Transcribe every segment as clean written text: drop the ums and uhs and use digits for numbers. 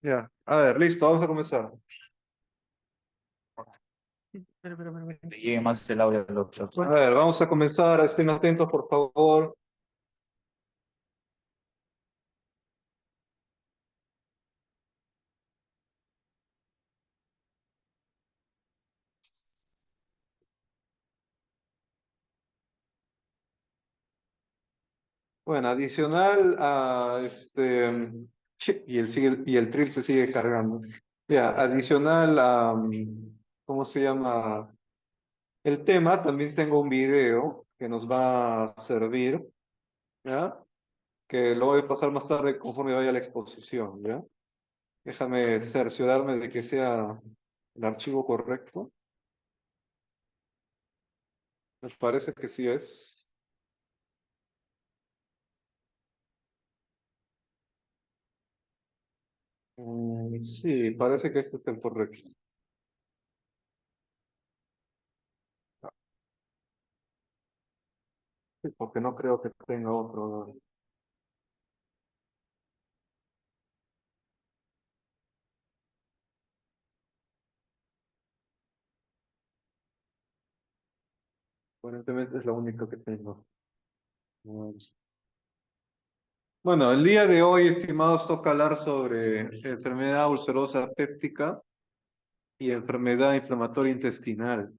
Ya, a ver, listo, vamos a comenzar. Le llegue más el audio al otro. A ver, vamos a comenzar, estén atentos, por favor. Bueno, adicional a y el tril se sigue cargando. Ya, adicional a, ¿cómo se llama? El tema, también tengo un video que nos va a servir, ¿ya? Que lo voy a pasar más tarde conforme vaya la exposición, ¿ya? Déjame cerciorarme de que sea el archivo correcto. Me parece que sí es. Sí, parece que este es el correcto. Sí, porque no creo que tenga otro. Aparentemente es lo único que tengo. Mm. Bueno, el día de hoy, estimados, toca hablar sobre enfermedad ulcerosa péptica y enfermedad inflamatoria intestinal.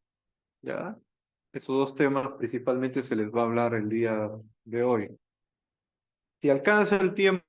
¿Ya? Esos dos temas principalmente se les va a hablar el día de hoy. Si alcanza el tiempo,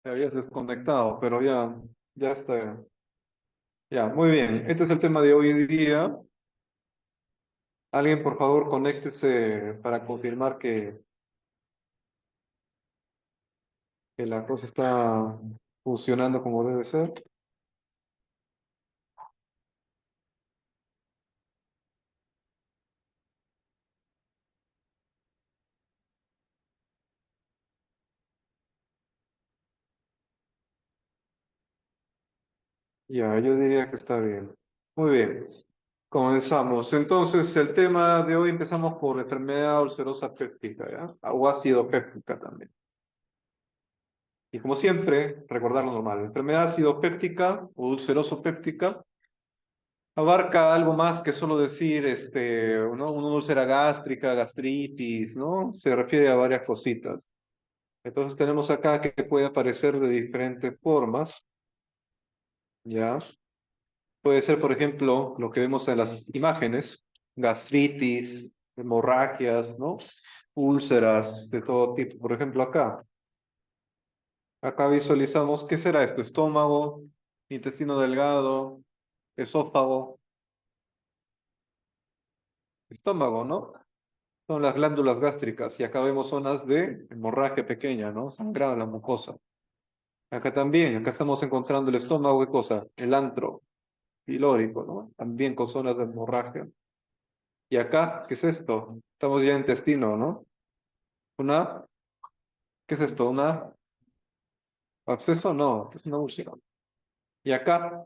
te habías desconectado, pero ya está. Ya, muy bien. Este es el tema de hoy día. Alguien, por favor, conéctese para confirmar que la cosa está funcionando como debe ser. Ya, yo diría que está bien. Muy bien. Comenzamos. Entonces, el tema de hoy empezamos por enfermedad ulcerosa péptica, ¿ya? O ácido péptica también. Y como siempre, recordar lo normal. Enfermedad ácido péptica o ulceroso péptica abarca algo más que solo decir, ¿no? Una úlcera gástrica, gastritis, ¿no? Se refiere a varias cositas. Entonces tenemos acá que puede aparecer de diferentes formas, ¿ya? Puede ser, por ejemplo, lo que vemos en las imágenes, gastritis, hemorragias, ¿no? Úlceras de todo tipo. Por ejemplo, acá visualizamos, ¿qué será esto? Estómago, intestino delgado, esófago, estómago, ¿no? Son las glándulas gástricas y acá vemos zonas de hemorragia pequeña, ¿no? Sangrado en la mucosa. Acá también, acá estamos encontrando el estómago, ¿qué cosa? El antro pilórico, ¿no? También con zonas de hemorragia. Y acá, ¿qué es esto? Estamos ya en intestino, ¿no? Una, ¿qué es esto? ¿Una absceso? No, es una úlcera. Y acá,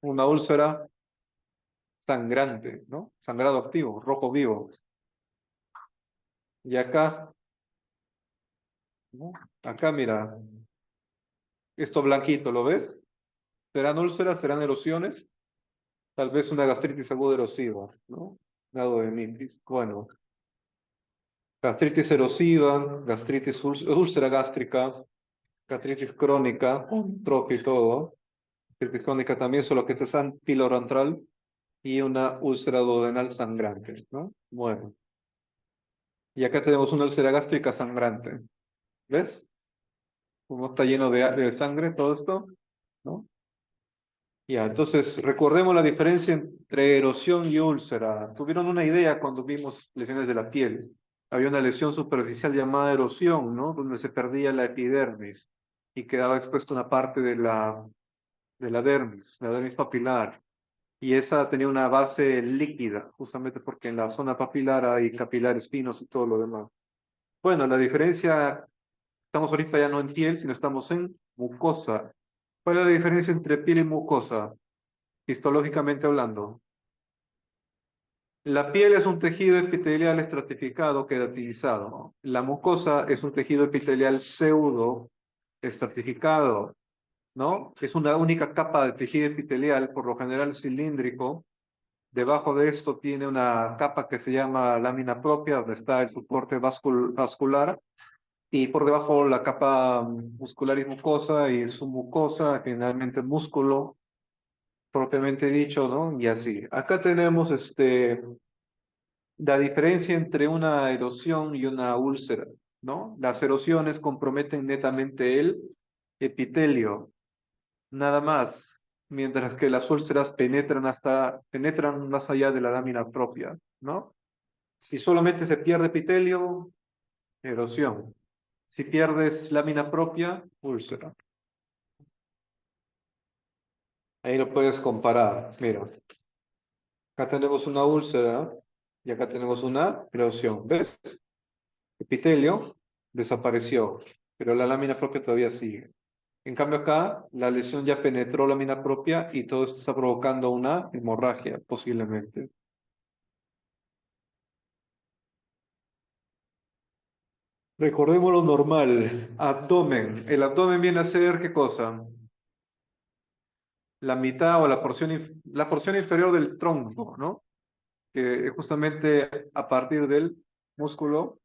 una úlcera sangrante, ¿no? Sangrado activo, rojo vivo. Y acá, ¿no? Acá, mira, esto blanquito, ¿lo ves? ¿Serán úlceras? ¿Serán erosiones? Tal vez una gastritis aguda erosiva, ¿no? Grado de mitis. Bueno, gastritis erosiva, úlcera gástrica, gastritis crónica, trofia y todo. Gastritis crónica también, solo que este es pilorantral y una úlcera duodenal sangrante, ¿no? Bueno, Y acá tenemos una úlcera gástrica sangrante. ¿Ves? Cómo está lleno de sangre todo esto, ¿no? Ya, entonces recordemos la diferencia entre erosión y úlcera. Tuvieron una idea cuando vimos lesiones de la piel. Había una lesión superficial llamada erosión, ¿no? Donde se perdía la epidermis y quedaba expuesta una parte de la dermis papilar. Y esa tenía una base líquida, justamente porque en la zona papilar hay capilares finos y todo lo demás. Bueno, la diferencia, estamos ahorita ya no en piel, sino estamos en mucosa. ¿Cuál es la diferencia entre piel y mucosa, histológicamente hablando? La piel es un tejido epitelial estratificado queratinizado, ¿no? La mucosa es un tejido epitelial pseudo estratificado, ¿no? Es una única capa de tejido epitelial, por lo general cilíndrico. Debajo de esto tiene una capa que se llama lámina propia, donde está el soporte vascular, y por debajo la capa muscular y mucosa, y su mucosa, generalmente músculo, propiamente dicho, ¿no? Y así. Acá tenemos la diferencia entre una erosión y una úlcera, ¿no? Las erosiones comprometen netamente el epitelio, nada más, mientras que las úlceras penetran más allá de la lámina propia, ¿no? Si solamente se pierde epitelio, erosión. Si pierdes lámina propia, úlcera. Ahí lo puedes comparar. Mira, acá tenemos una úlcera y acá tenemos una erosión. ¿Ves? Epitelio desapareció, pero la lámina propia todavía sigue. En cambio acá, la lesión ya penetró la lámina propia y todo esto está provocando una hemorragia, posiblemente. Recordemos lo normal. Abdomen. El abdomen viene a ser, ¿qué cosa? La mitad o la porción inferior del tronco, ¿no? Que es justamente a partir del músculo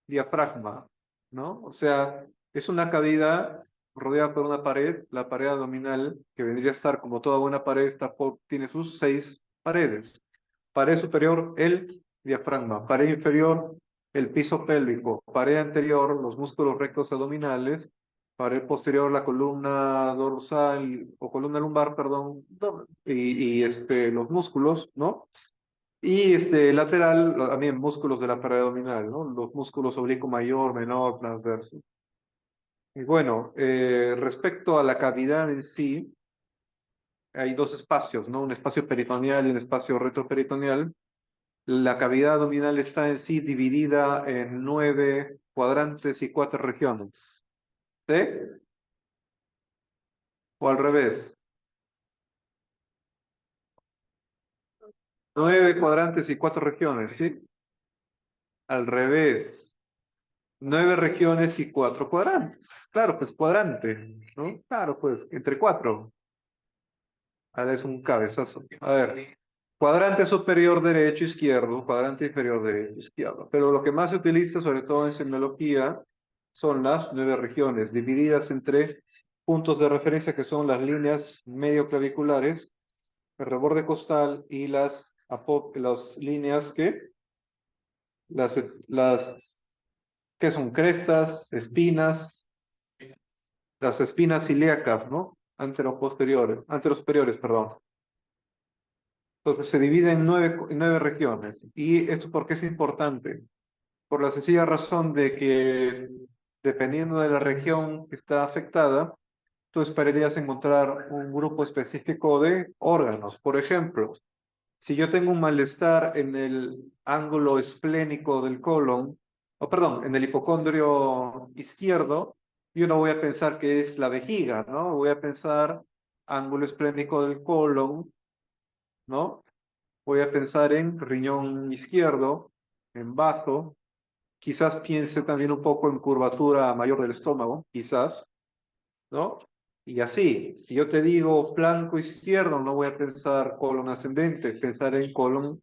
diafragma, ¿no? O sea, es una cavidad rodeada por una pared, la pared abdominal, que vendría a estar como toda buena pared, tiene sus 6 paredes. Pared superior, el diafragma. Pared inferior, el piso pélvico. Pared anterior, los músculos rectos abdominales. Pared posterior, la columna dorsal o columna lumbar, perdón, y los músculos, ¿no? Y lateral, también músculos de la pared abdominal, ¿no? Los músculos oblicuo mayor, menor, transverso. Y bueno, respecto a la cavidad en sí, hay dos espacios, ¿no? Un espacio peritoneal y un espacio retroperitoneal. La cavidad abdominal está en sí dividida en 9 cuadrantes y 4 regiones. ¿Sí? O al revés. 9 cuadrantes y 4 regiones, ¿sí? Al revés. 9 regiones y 4 cuadrantes. Claro, pues cuadrante, ¿no? Claro, pues entre 4. Ahora es un cabezazo. A ver, cuadrante superior derecho, izquierdo, cuadrante inferior derecho, izquierdo. Pero lo que más se utiliza, sobre todo en semiología, son las 9 regiones, divididas entre puntos de referencia que son las líneas medioclaviculares, el reborde costal y las líneas las que son crestas, espinas, las espinas ilíacas, ¿no? Anterosuperiores, perdón. Entonces se divide en nueve regiones. ¿Y esto por qué es importante? Por la sencilla razón de que dependiendo de la región que está afectada, tú esperarías encontrar un grupo específico de órganos. Por ejemplo, si yo tengo un malestar en el ángulo esplénico del colon, o perdón, en el hipocondrio izquierdo, yo no voy a pensar que es la vejiga, ¿no? Voy a pensar ángulo esplénico del colon, ¿no? Voy a pensar en riñón izquierdo, en bazo, quizás piense también un poco en curvatura mayor del estómago, quizás, ¿no? Y así, si yo te digo flanco izquierdo, no voy a pensar colon ascendente, pensar en colon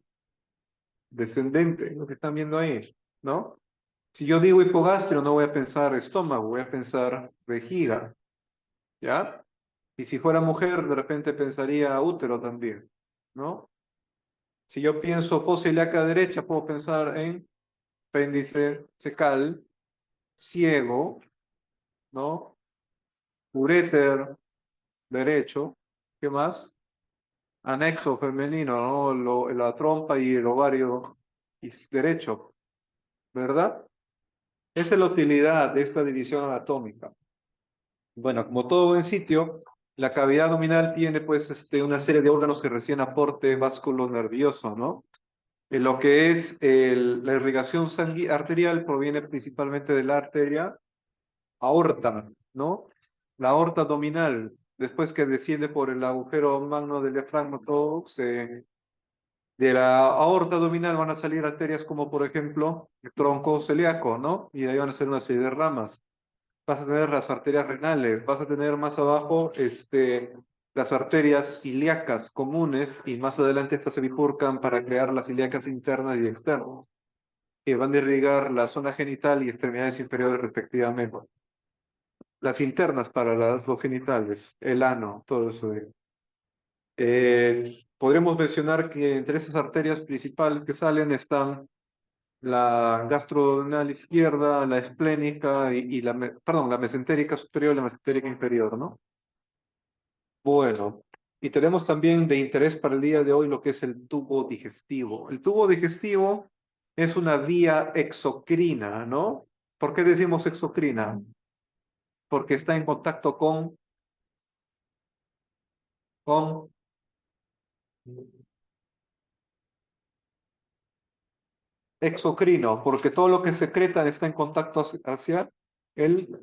descendente, lo que están viendo ahí, ¿no? Si yo digo hipogastrio, no voy a pensar estómago, voy a pensar vejiga, ¿ya? Y si fuera mujer, de repente pensaría útero también, ¿no? Si yo pienso fosa ilíaca derecha, puedo pensar en apéndice cecal, ciego, ¿no? Uréter derecho, ¿qué más? Anexo femenino, ¿no? La trompa y el ovario derecho, ¿verdad? Esa es la utilidad de esta división anatómica. Bueno, como todo buen sitio, la cavidad abdominal tiene pues una serie de órganos que reciben aporte vasculo nervioso, ¿no? Lo que es la irrigación arterial proviene principalmente de la arteria aorta, ¿no? La aorta abdominal, después que desciende por el agujero magno del diafragma, todo de la aorta abdominal van a salir arterias como por ejemplo el tronco celíaco, ¿no? Y de ahí van a ser una serie de ramas. Vas a tener las arterias renales, vas a tener más abajo las arterias ilíacas comunes y más adelante estas se bifurcan para crear las ilíacas internas y externas, que van a irrigar la zona genital y extremidades inferiores respectivamente. Las internas para los genitales, el ano, todo eso. Podremos mencionar que entre esas arterias principales que salen están la gastroduodenal izquierda, la esplénica y perdón, la mesentérica superior y la mesentérica inferior, ¿no? Bueno, y tenemos también de interés para el día de hoy lo que es el tubo digestivo. El tubo digestivo es una vía exocrina, ¿no? ¿Por qué decimos exocrina? Porque está en contacto con exocrino, porque todo lo que secreta está en contacto hacia el,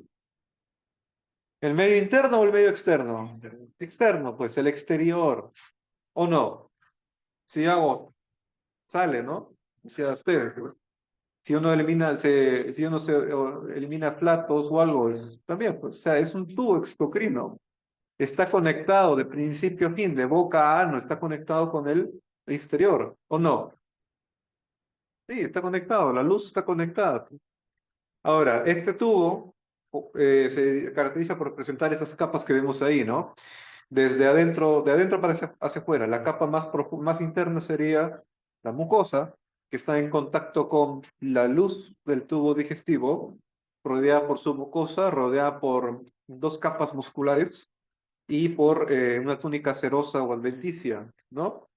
el medio interno o el medio externo. Externo, pues el exterior, ¿o no? Si hago, sale, ¿no? O sea, ustedes, pues, si uno elimina, si uno elimina flatos o algo, también, pues, o sea, es un tubo exocrino. Está conectado de principio a fin, de boca a ano, está conectado con el exterior, ¿o no? Sí, está conectado, la luz está conectada. Ahora, este tubo se caracteriza por presentar estas capas que vemos ahí, ¿no? Desde adentro, de adentro para hacia afuera. La capa más interna sería la mucosa, que está en contacto con la luz del tubo digestivo, rodeada por su mucosa, rodeada por dos capas musculares y por una túnica serosa o adventicia, ¿no?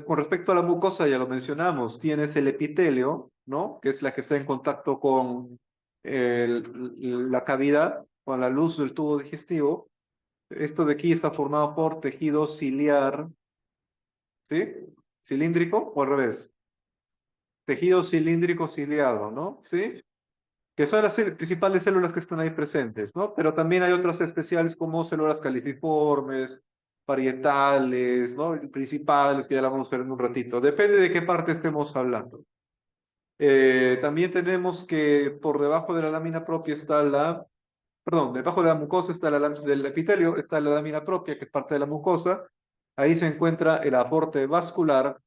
Con respecto a la mucosa, ya lo mencionamos, tienes el epitelio, ¿no? Que es la que está en contacto con la cavidad, con la luz del tubo digestivo. Esto de aquí está formado por tejido ciliar, ¿sí? ¿Cilíndrico o al revés? Tejido cilíndrico ciliado, ¿no? ¿Sí? Que son las principales células que están ahí presentes, ¿no? Pero también hay otras especiales como células caliciformes, parietales, ¿no? Principales, que ya la vamos a ver en un ratito. Depende de qué parte estemos hablando. También tenemos que por debajo de la lámina propia está perdón, debajo de la mucosa está del epitelio, está la lámina propia, que es parte de la mucosa. Ahí se encuentra el aporte vascular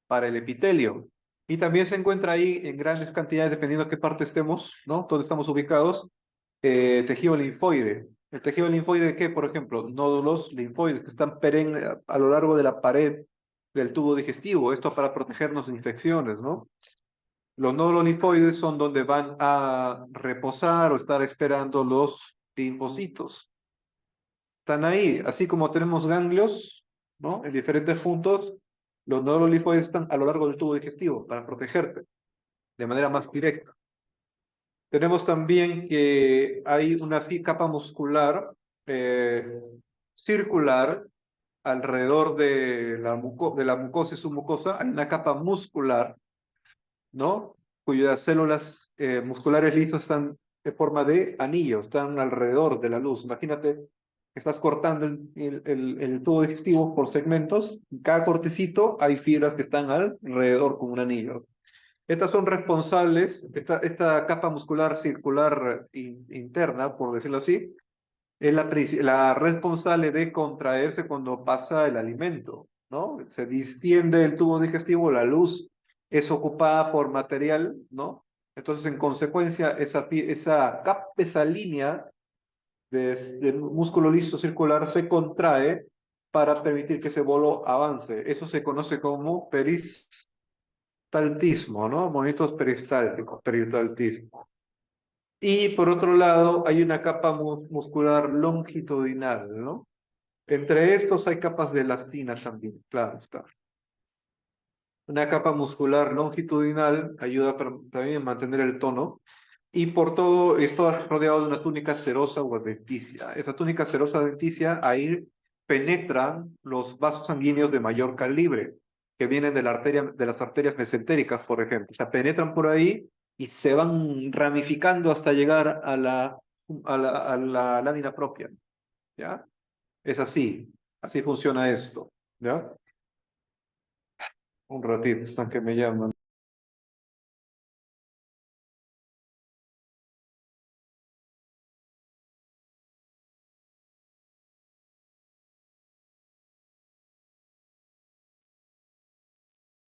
para el epitelio. Y también se encuentra ahí en grandes cantidades, dependiendo de qué parte estemos, ¿no? Dónde estamos ubicados, tejido linfoide. ¿El tejido linfoide de qué? Por ejemplo, nódulos linfoides que están perennes a lo largo de la pared del tubo digestivo. Esto para protegernos de infecciones, ¿no? Los nódulos linfoides son donde van a reposar o estar esperando los linfocitos. Están ahí, así como tenemos ganglios, ¿no? En diferentes puntos, los nódulos linfoides están a lo largo del tubo digestivo para protegerte de manera más directa. Tenemos también que hay una capa muscular eh, circular alrededor de de la mucosa y submucosa. Hay una capa muscular, ¿no? Cuyas células musculares lisas están de forma de anillo, están alrededor de la luz. Imagínate que estás cortando el tubo digestivo por segmentos, en cada cortecito hay fibras que están alrededor como un anillo. Estas son responsables, esta capa muscular circular interna, por decirlo así, es la responsable de contraerse cuando pasa el alimento, ¿no? Se distiende el tubo digestivo, la luz es ocupada por material, ¿no? Entonces, en consecuencia, esa línea de músculo liso circular se contrae para permitir que ese bolo avance. Eso se conoce como peristaltismo, ¿no? Movimientos peristálticos, peristaltismo. Y por otro lado, hay una capa muscular longitudinal, ¿no? Entre estos hay capas de elastina también, claro está. Una capa muscular longitudinal ayuda también a mantener el tono. Y por todo esto rodeado de una túnica serosa o adventicia. Esa túnica serosa adventicia, ahí penetran los vasos sanguíneos de mayor calibre, que vienen de la arteria, de las arterias mesentéricas, por ejemplo. O sea, penetran por ahí y se van ramificando hasta llegar a la lámina propia. ¿Ya? Es así funciona esto. ¿Ya? Un ratito, están que me llaman.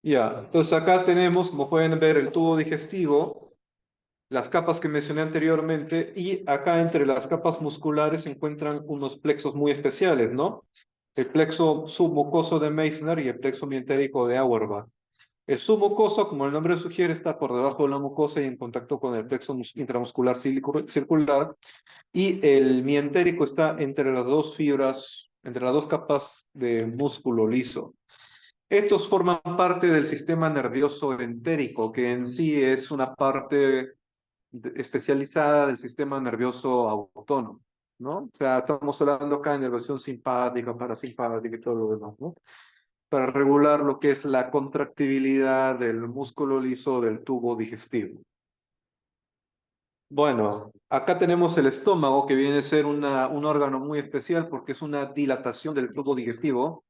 Ya, entonces acá tenemos, como pueden ver, el tubo digestivo, las capas que mencioné anteriormente, y acá entre las capas musculares se encuentran unos plexos muy especiales, ¿no? El plexo submucoso de Meissner y el plexo mientérico de Auerbach. El submucoso, como el nombre sugiere, está por debajo de la mucosa y en contacto con el plexo intramuscular circular, y el mientérico está entre las dos fibras, entre las dos capas de músculo liso. Estos forman parte del sistema nervioso entérico, que en sí es una parte especializada del sistema nervioso autónomo, ¿no? O sea, estamos hablando acá de nervación simpática, parasimpática y todo lo demás, ¿no? Para regular lo que es la contractibilidad del músculo liso del tubo digestivo. Bueno, acá tenemos el estómago, que viene a ser un órgano muy especial porque es una dilatación del tubo digestivo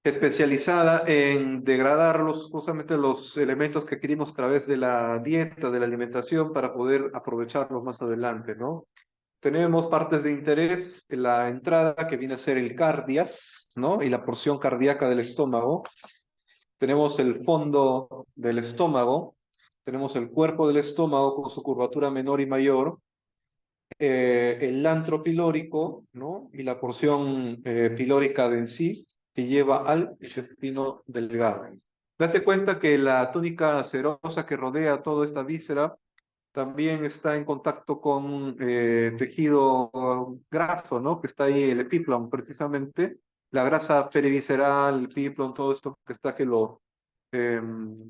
especializada en degradar justamente los elementos que adquirimos a través de la dieta, de la alimentación, para poder aprovecharlos más adelante, ¿no? Tenemos partes de interés en la entrada, que viene a ser el cardias, ¿no? Y la porción cardíaca del estómago. Tenemos el fondo del estómago. Tenemos el cuerpo del estómago con su curvatura menor y mayor. El antro pilórico, ¿no? Y la porción pilórica de en sí, que lleva al intestino delgado. Date cuenta que la túnica serosa que rodea toda esta víscera también está en contacto con tejido graso, ¿no? Que está ahí, el epiplon, precisamente. La grasa perivisceral, el epiplon, todo esto que está que lo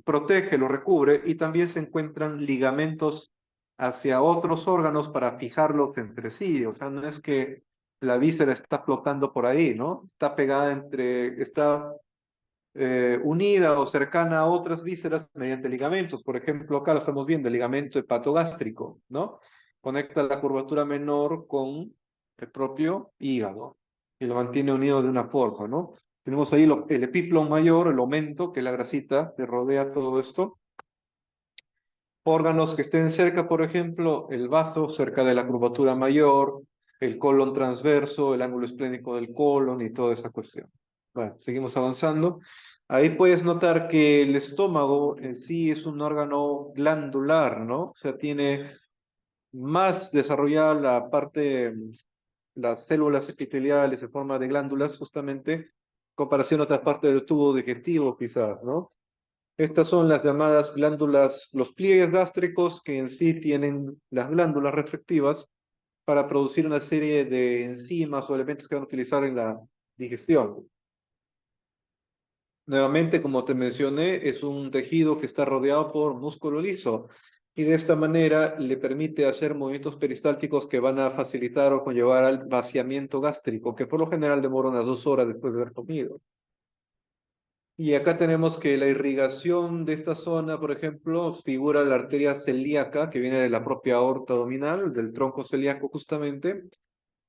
protege, lo recubre, y también se encuentran ligamentos hacia otros órganos para fijarlos entre sí. O sea, no es que la víscera está flotando por ahí, ¿no? Está pegada está unida o cercana a otras vísceras mediante ligamentos. Por ejemplo, acá lo estamos viendo, el ligamento hepatogástrico, ¿no? Conecta la curvatura menor con el propio hígado y lo mantiene unido de una forma, ¿no? Tenemos ahí el epiplon mayor, el omento, que es la grasita que rodea todo esto. Órganos que estén cerca, por ejemplo, el bazo cerca de la curvatura mayor, el colon transverso, el ángulo esplénico del colon y toda esa cuestión. Bueno, seguimos avanzando. Ahí puedes notar que el estómago en sí es un órgano glandular, ¿no? O sea, tiene más desarrollada la parte, las células epiteliales en forma de glándulas, justamente, en comparación a otra parte del tubo digestivo, quizás, ¿no? Estas son las llamadas glándulas, los pliegues gástricos, que en sí tienen las glándulas respectivas para producir una serie de enzimas o elementos que van a utilizar en la digestión. Nuevamente, como te mencioné, es un tejido que está rodeado por músculo liso y de esta manera le permite hacer movimientos peristálticos que van a facilitar o conllevar al vaciamiento gástrico, que por lo general demora unas 2 horas después de haber comido. Y acá tenemos que la irrigación de esta zona, por ejemplo, figura la arteria celíaca, que viene de la propia aorta abdominal, del tronco celíaco justamente,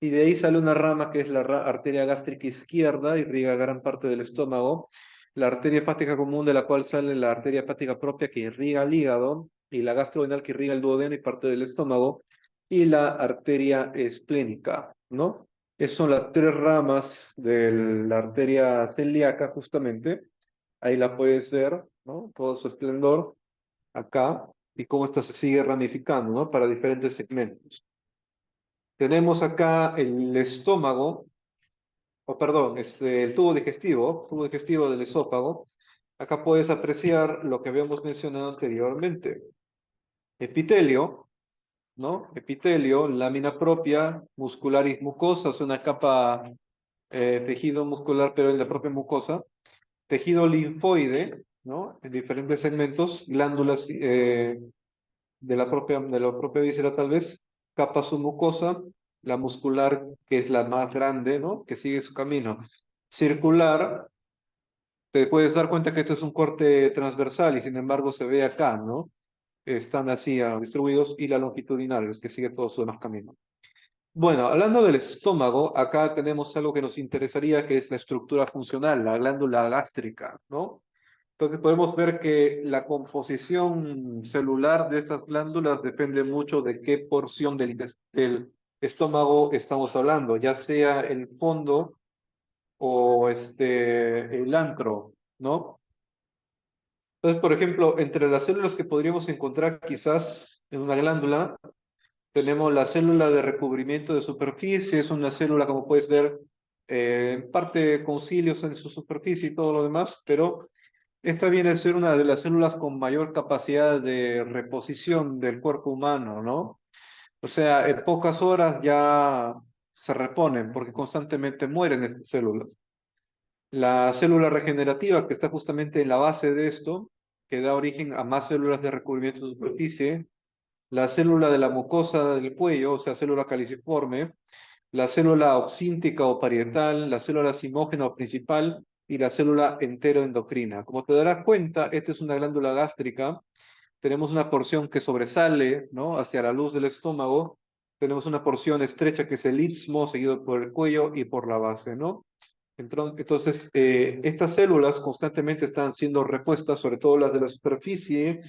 y de ahí sale una rama que es la arteria gástrica izquierda, irriga gran parte del estómago, la arteria hepática común, de la cual sale la arteria hepática propia, que irriga el hígado, y la gastrodenal, que irriga el duodeno y parte del estómago, y la arteria esplénica, ¿no? Esas son las tres ramas de la arteria celíaca, justamente. Ahí la puedes ver, ¿no? Todo su esplendor acá, y cómo esta se sigue ramificando, ¿no? Para diferentes segmentos. Tenemos acá el estómago, o perdón, el tubo digestivo del esófago, Acá puedes apreciar lo que habíamos mencionado anteriormente. Epitelio, ¿no? Epitelio, lámina propia, muscular y mucosa, es una capa tejido muscular, pero en la propia mucosa. Tejido linfoide, ¿no? En diferentes segmentos, glándulas de la propia víscera tal vez, capa submucosa, la muscular, que es la más grande, ¿no? Que sigue su camino. Circular, te puedes dar cuenta que esto es un corte transversal y sin embargo se ve acá, ¿no? Están así distribuidos, y la longitudinal, es que sigue todo su demás camino. Bueno, hablando del estómago, acá tenemos algo que nos interesaría, que es la estructura funcional, la glándula gástrica, ¿no? Entonces podemos ver que la composición celular de estas glándulas depende mucho de qué porción del estómago estamos hablando, ya sea el fondo o el antro, ¿no? Entonces, por ejemplo, entre las células que podríamos encontrar quizás en una glándula, tenemos la célula de recubrimiento de superficie, es una célula, como puedes ver, en parte con cilios en su superficie y todo lo demás, pero esta viene a ser una de las células con mayor capacidad de reposición del cuerpo humano, ¿no? O sea, en pocas horas ya se reponen porque constantemente mueren estas células. La célula regenerativa, que está justamente en la base de esto, que da origen a más células de recubrimiento de superficie, la célula de la mucosa del cuello, o sea, célula caliciforme, la célula oxíntica o parietal, la célula simógena o principal y la célula enteroendocrina. Como te darás cuenta, esta es una glándula gástrica. Tenemos una porción que sobresale, ¿no? Hacia la luz del estómago. Tenemos una porción estrecha que es el istmo, seguido por el cuello y por la base, ¿no? Entonces, estas células constantemente están siendo repuestas, sobre todo las de la superficie,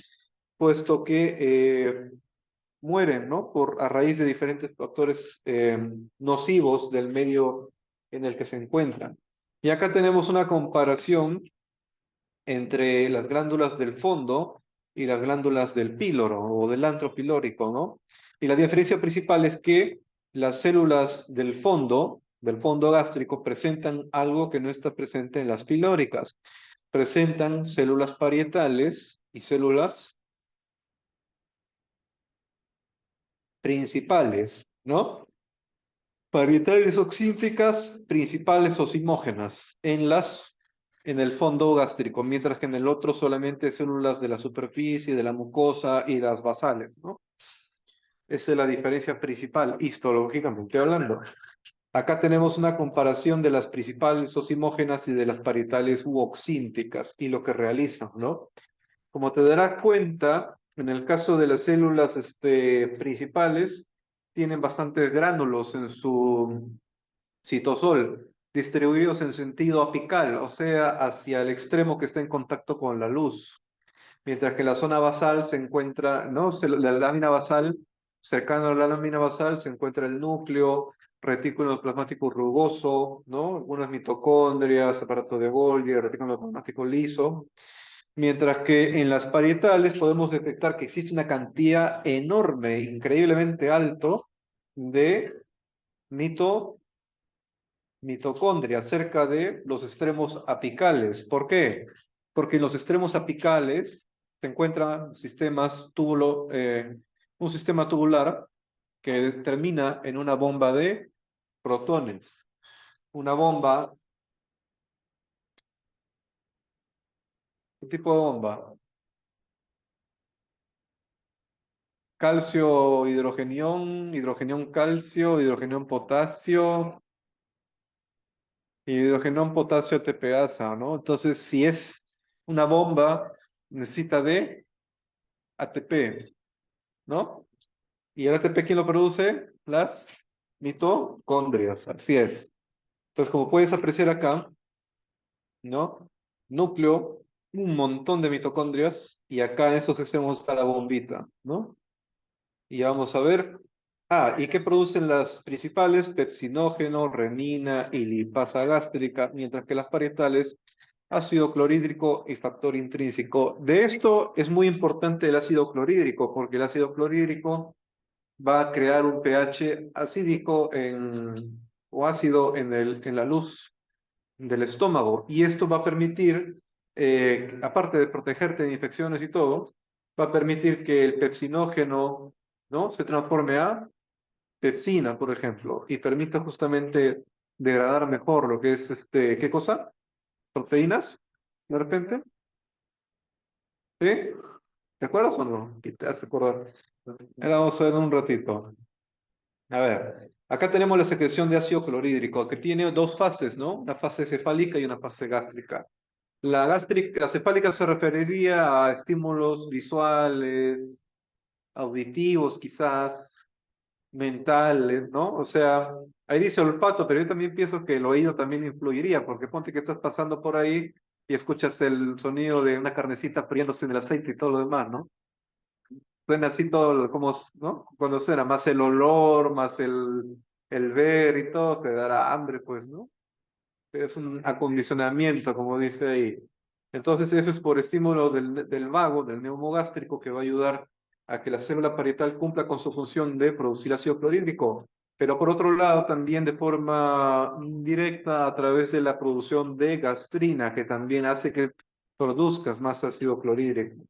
puesto que mueren, ¿no? A raíz de diferentes factores nocivos del medio en el que se encuentran. Y acá tenemos una comparación entre las glándulas del fondo y las glándulas del píloro o del antro pilórico, ¿no? Y la diferencia principal es que las células del fondo gástrico, presentan algo que no está presente en las pilóricas. Presentan células parietales y células principales, ¿no? Parietales oxínticas, principales o simógenas en el fondo gástrico, mientras que en el otro solamente células de la superficie, de la mucosa y las basales, ¿no? Esa es la diferencia principal, histológicamente hablando. Acá tenemos una comparación de las principales o simógenas y de las parietales u oxínticas y lo que realizan, ¿no? Como te darás cuenta, en el caso de las células principales, tienen bastantes gránulos en su citosol, distribuidos en sentido apical, o sea, hacia el extremo que está en contacto con la luz. Mientras que la zona basal se encuentra, ¿no? La lámina basal, cercano a la lámina basal, se encuentra el núcleo, retículo plasmático rugoso, ¿no? Algunas mitocondrias, aparato de Golgi, retículo plasmático liso. Mientras que en las parietales podemos detectar que existe una cantidad enorme, increíblemente alto, de mito mitocondria cerca de los extremos apicales. ¿Por qué? Porque en los extremos apicales se encuentran un sistema tubular que termina en una bomba de protones. Una bomba, ¿qué tipo de bomba? Calcio, hidrogenión, calcio, hidrogenión, potasio, hidrogenión, potasio, ATPasa, ¿no? Entonces, si es una bomba, necesita de ATP, ¿no? ¿Y el ATP quién lo produce? Las mitocondrias, así es. Entonces, como puedes apreciar acá, ¿no? Núcleo, un montón de mitocondrias, y acá en esos extremos está la bombita, ¿no? Y vamos a ver. Ah, ¿y qué producen las principales? Pepsinógeno, renina y lipasa gástrica, mientras que las parietales, ácido clorhídrico y factor intrínseco. De esto es muy importante el ácido clorhídrico, porque el ácido clorhídrico va a crear un pH acídico o ácido en la luz del estómago, y esto va a permitir aparte de protegerte de infecciones y todo, va a permitir que el pepsinógeno, ¿no? Se transforme a pepsina, por ejemplo, y permita justamente degradar mejor lo que es ¿qué cosa? Proteínas, de repente, ¿sí? ¿Te acuerdas o no? ¿Qué te hace acordar? Ahora vamos a ver en un ratito. A ver, acá tenemos la secreción de ácido clorhídrico, que tiene dos fases, ¿no? Una fase cefálica y una fase gástrica. La cefálica se referiría a estímulos visuales, auditivos quizás, mentales, ¿no? O sea, ahí dice olfato, pero yo también pienso que el oído también influiría, porque ponte que estás pasando por ahí y escuchas el sonido de una carnecita friándose en el aceite y todo lo demás, ¿no? Suena así todo, como, ¿no? Cuando suena, más el olor, más el ver y todo, te dará hambre, pues, ¿no? Es un acondicionamiento, como dice ahí. Entonces, eso es por estímulo del vago, del neumogástrico, que va a ayudar a que la célula parietal cumpla con su función de producir ácido clorhídrico. Pero por otro lado, también de forma indirecta a través de la producción de gastrina, que también hace que produzcas más ácido clorhídrico.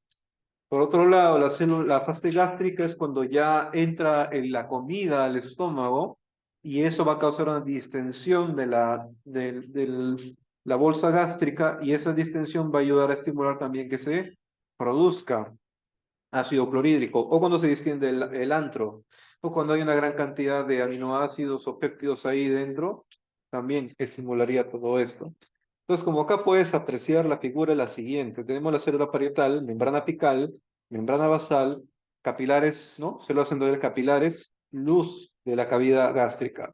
Por otro lado, la fase gástrica es cuando ya entra en la comida al estómago y eso va a causar una distensión de la bolsa gástrica y esa distensión va a ayudar a estimular también que se produzca ácido clorhídrico o cuando se distiende el antro o cuando hay una gran cantidad de aminoácidos o péptidos ahí dentro, también estimularía todo esto. Entonces, como acá puedes apreciar la figura es la siguiente. Tenemos la célula parietal, membrana apical, membrana basal, capilares, ¿no? Células endoteliales capilares, luz de la cavidad gástrica.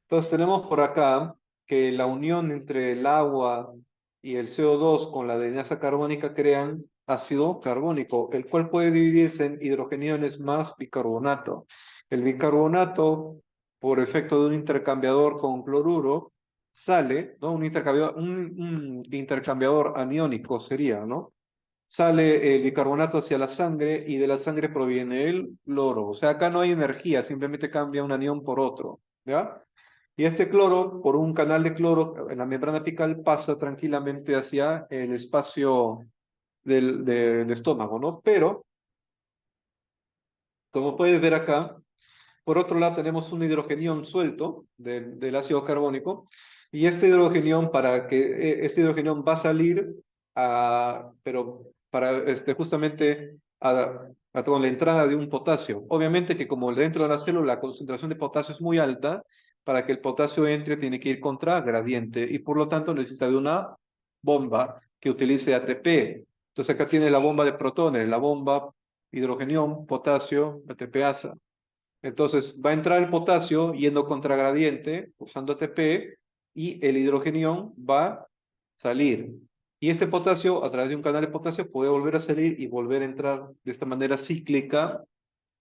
Entonces tenemos por acá que la unión entre el agua y el CO2 con la adenasa carbónica crean ácido carbónico, el cual puede dividirse en hidrogeniones más bicarbonato. El bicarbonato, por efecto de un intercambiador con cloruro, sale, ¿no? Un intercambiador aniónico sería, ¿no? Sale el bicarbonato hacia la sangre y de la sangre proviene el cloro. O sea, acá no hay energía, simplemente cambia un anión por otro, ¿ya? Y este cloro, por un canal de cloro en la membrana apical, pasa tranquilamente hacia el espacio del estómago, ¿no? Pero, como puedes ver acá, por otro lado tenemos un hidrogenión suelto del ácido carbónico, y este hidrogenión, este hidrogenión va a salir, pero para justamente con la entrada de un potasio. Obviamente que como dentro de la célula la concentración de potasio es muy alta, para que el potasio entre tiene que ir contra gradiente y por lo tanto necesita de una bomba que utilice ATP. Entonces acá tiene la bomba de protones, la bomba hidrogenión, potasio, ATPasa. Entonces va a entrar el potasio yendo contra gradiente, usando ATP, y el hidrogenión va a salir. Y este potasio, a través de un canal de potasio, puede volver a salir y volver a entrar de esta manera cíclica,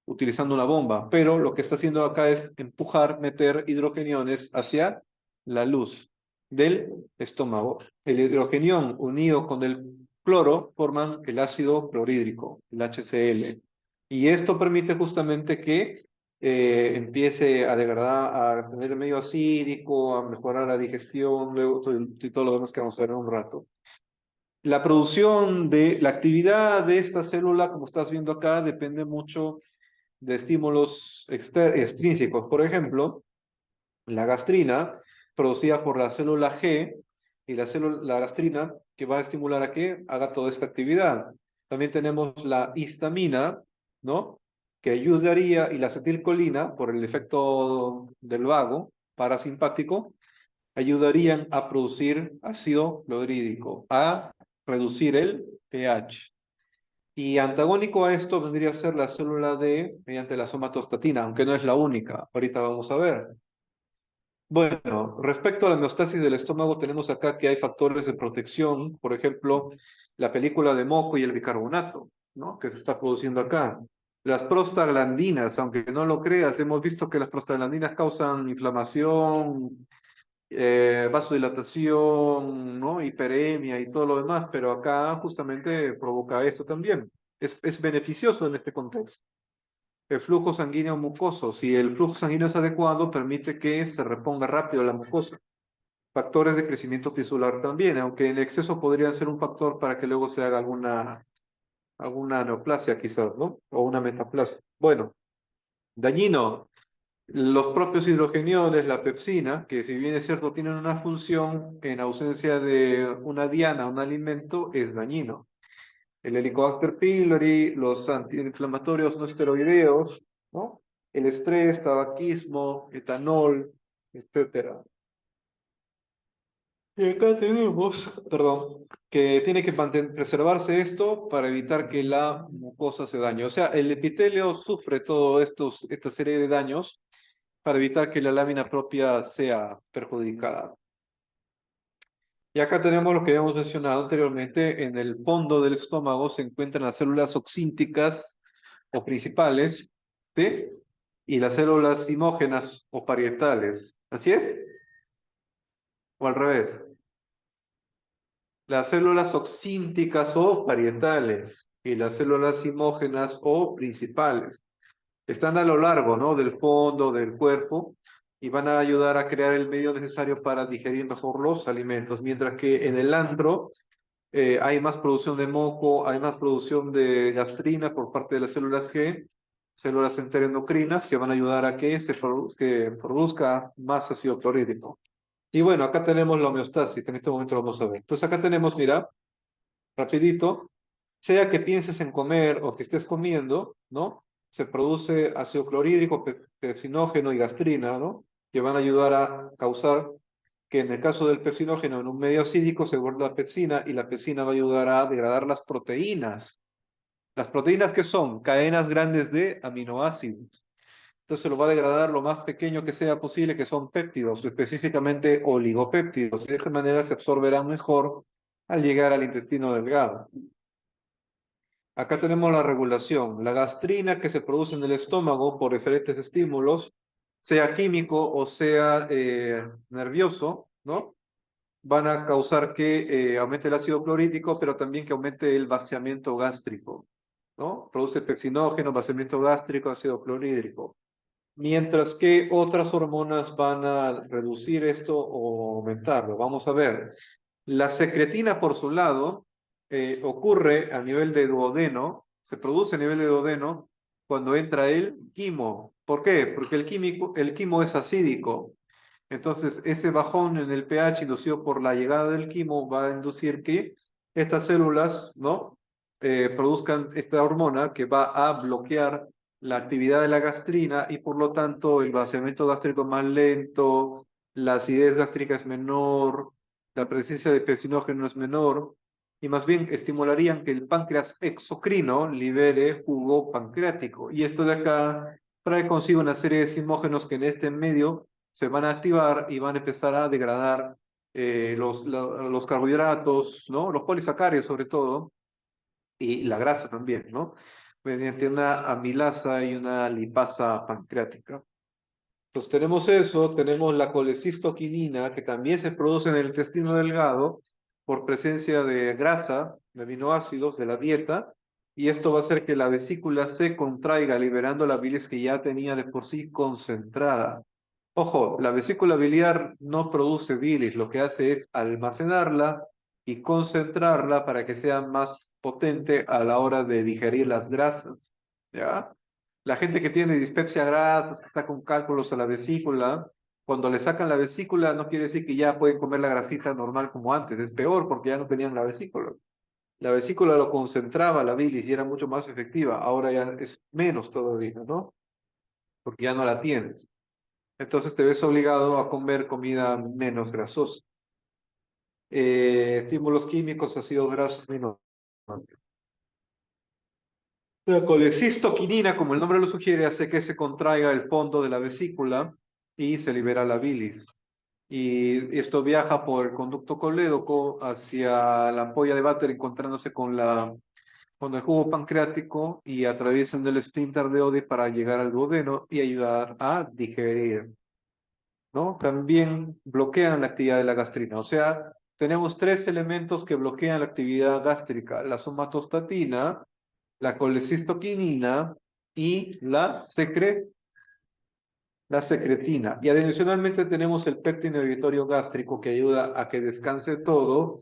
utilizando una bomba. Pero lo que está haciendo acá es empujar, meter hidrogeniones hacia la luz del estómago. El hidrogenión unido con el cloro forman el ácido clorhídrico, el HCl. Y esto permite justamente que empiece a degradar, a tener medio acídico, a mejorar la digestión, luego y todo lo demás que vamos a ver en un rato. La producción de la actividad de esta célula, como estás viendo acá, depende mucho de estímulos extrínsecos. Por ejemplo, la gastrina, producida por la célula G, y la gastrina, que va a estimular a que haga toda esta actividad. También tenemos la histamina, ¿no? Que ayudaría, y la acetilcolina, por el efecto del vago parasimpático, ayudarían a producir ácido clorhídrico, a reducir el pH. Y antagónico a esto vendría a ser la célula D mediante la somatostatina, aunque no es la única. Ahorita vamos a ver. Bueno, respecto a la homeostasis del estómago, tenemos acá que hay factores de protección, por ejemplo, la película de moco y el bicarbonato, ¿no? Que se está produciendo acá. Las prostaglandinas, aunque no lo creas, hemos visto que las prostaglandinas causan inflamación, vasodilatación, ¿no? Hiperemia y todo lo demás, pero acá justamente provoca esto también. Es beneficioso en este contexto. El flujo sanguíneo mucoso, si el flujo sanguíneo es adecuado, permite que se reponga rápido la mucosa. Factores de crecimiento tisular también, aunque en exceso podrían ser un factor para que luego se haga alguna neoplasia quizás, ¿no? O una metaplasia. Bueno, dañino. Los propios hidrogeniones, la pepsina, que si bien es cierto tienen una función, en ausencia de una diana, un alimento, es dañino. El Helicobacter pylori, los antiinflamatorios no esteroideos, ¿no? El estrés, tabaquismo, etanol, etcétera. Y acá tenemos, perdón, que tiene que preservarse esto para evitar que la mucosa se dañe. O sea, el epitelio sufre esta serie de daños para evitar que la lámina propia sea perjudicada. Y acá tenemos lo que habíamos mencionado anteriormente, en el fondo del estómago se encuentran las células oxínticas o principales, ¿sí? Y las células imógenas o parietales. ¿Así es? ¿O al revés? Las células oxínticas o parietales y las células imógenas o principales. Están a lo largo, ¿no? Del fondo del cuerpo y van a ayudar a crear el medio necesario para digerir mejor los alimentos, mientras que en el antro hay más producción de moco, hay más producción de gastrina por parte de las células G, células enteroendocrinas que van a ayudar a que que produzca más ácido clorhídrico. Y bueno, acá tenemos la homeostasis, en este momento lo vamos a ver. Entonces acá tenemos, mira, rapidito, sea que pienses en comer o que estés comiendo, ¿no? Se produce ácido clorhídrico, pepsinógeno y gastrina, ¿no? Que van a ayudar a causar que en el caso del pepsinógeno en un medio acídico se guarda la pepsina y la pepsina va a ayudar a degradar las proteínas. ¿Las proteínas qué son? Cadenas grandes de aminoácidos. Entonces lo va a degradar lo más pequeño que sea posible, que son péptidos, específicamente oligopéptidos. De esta manera se absorberán mejor al llegar al intestino delgado. Acá tenemos la regulación. La gastrina que se produce en el estómago por diferentes estímulos, sea químico o sea nervioso, ¿no? Van a causar que aumente el ácido clorhídrico, pero también que aumente el vaciamiento gástrico, ¿no? Produce pepsinógeno, vaciamiento gástrico, ácido clorhídrico. Mientras que otras hormonas van a reducir esto o aumentarlo. Vamos a ver. La secretina, por su lado, ocurre a nivel de duodeno, se produce a nivel de duodeno cuando entra el quimo. ¿Por qué? Porque el quimo es acídico. Entonces, ese bajón en el pH inducido por la llegada del quimo va a inducir que estas células, ¿no? Produzcan esta hormona que va a bloquear la actividad de la gastrina y por lo tanto el vaciamiento gástrico es más lento, la acidez gástrica es menor, la presencia de pepsinógeno es menor y más bien estimularían que el páncreas exocrino libere jugo pancreático. Y esto de acá trae consigo una serie de simógenos que en este medio se van a activar y van a empezar a degradar los carbohidratos, ¿no? Los polisacáridos sobre todo, y la grasa también, ¿no? Mediante una amilasa y una lipasa pancreática. Entonces tenemos eso, tenemos la colecistoquinina, que también se produce en el intestino delgado por presencia de grasa, de aminoácidos de la dieta, y esto va a hacer que la vesícula se contraiga, liberando la bilis que ya tenía de por sí concentrada. Ojo, la vesícula biliar no produce bilis, lo que hace es almacenarla y concentrarla para que sea más potente a la hora de digerir las grasas, ¿ya? La gente que tiene dispepsia grasas, que está con cálculos a la vesícula, cuando le sacan la vesícula no quiere decir que ya pueden comer la grasita normal como antes, es peor porque ya no tenían la vesícula. La vesícula lo concentraba la bilis y era mucho más efectiva, ahora ya es menos todavía, ¿no? Porque ya no la tienes. Entonces te ves obligado a comer comida menos grasosa. Estímulos químicos, ácidos grasos menos. La colecistoquinina, como el nombre lo sugiere, hace que se contraiga el fondo de la vesícula y se libera la bilis. Y esto viaja por el conducto colédoco hacia la ampolla de Vater, encontrándose con el jugo pancreático y atraviesan el esfínter de Oddi para llegar al duodeno y ayudar a digerir, ¿no? También bloquean la actividad de la gastrina. O sea, tenemos tres elementos que bloquean la actividad gástrica: la somatostatina, la colecistoquinina y la la secretina. Y adicionalmente tenemos el péptido inhibitorio gástrico que ayuda a que descanse todo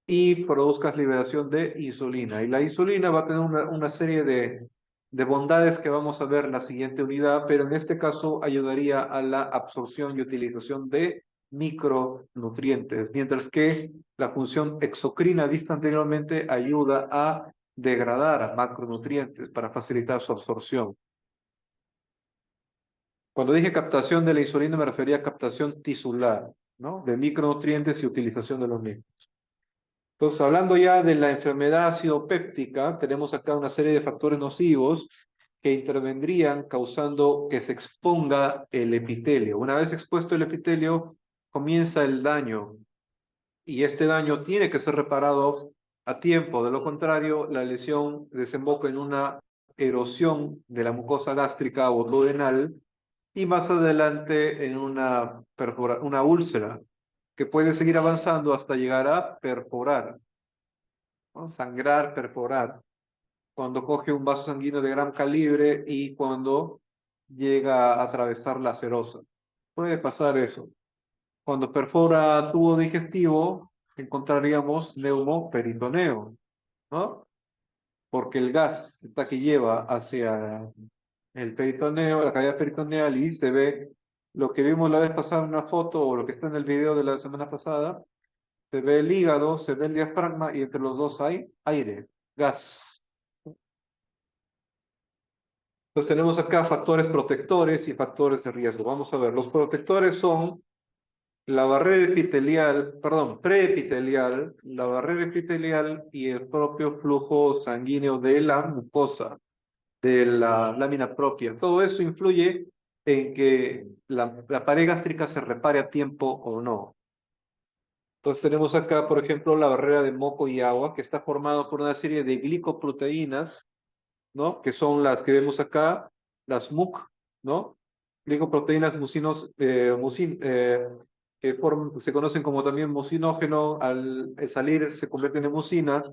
y produzcas liberación de insulina. Y la insulina va a tener una serie de bondades que vamos a ver en la siguiente unidad, pero en este caso ayudaría a la absorción y utilización de micronutrientes, mientras que la función exocrina vista anteriormente ayuda a degradar a macronutrientes para facilitar su absorción. Cuando dije captación de la insulina me refería a captación tisular, ¿no? De micronutrientes y utilización de los mismos. Entonces, hablando ya de la enfermedad acidopéptica, tenemos acá una serie de factores nocivos que intervendrían causando que se exponga el epitelio. Una vez expuesto el epitelio, comienza el daño y este daño tiene que ser reparado a tiempo. De lo contrario, la lesión desemboca en una erosión de la mucosa gástrica o duodenal y más adelante en una úlcera que puede seguir avanzando hasta llegar a perforar, ¿no? Sangrar, perforar, cuando coge un vaso sanguíneo de gran calibre y cuando llega a atravesar la serosa. Puede pasar eso. Cuando perfora tubo digestivo, encontraríamos neumoperitoneo, ¿no? Porque el gas está que lleva hacia el peritoneo, la cavidad peritoneal, y se ve lo que vimos la vez pasada en una foto o lo que está en el video de la semana pasada, se ve el hígado, se ve el diafragma y entre los dos hay aire, gas. Entonces tenemos acá factores protectores y factores de riesgo. Vamos a ver, los protectores son la barrera epitelial, perdón, preepitelial, la barrera epitelial y el propio flujo sanguíneo de la mucosa, de la lámina propia. Todo eso influye en que la pared gástrica se repare a tiempo o no. Entonces tenemos acá, por ejemplo, la barrera de moco y agua, que está formada por una serie de glicoproteínas, ¿no? Que son las que vemos acá, las MUC, ¿no? Glicoproteínas que se conocen como también mucinógeno, al salir se convierten en mucina,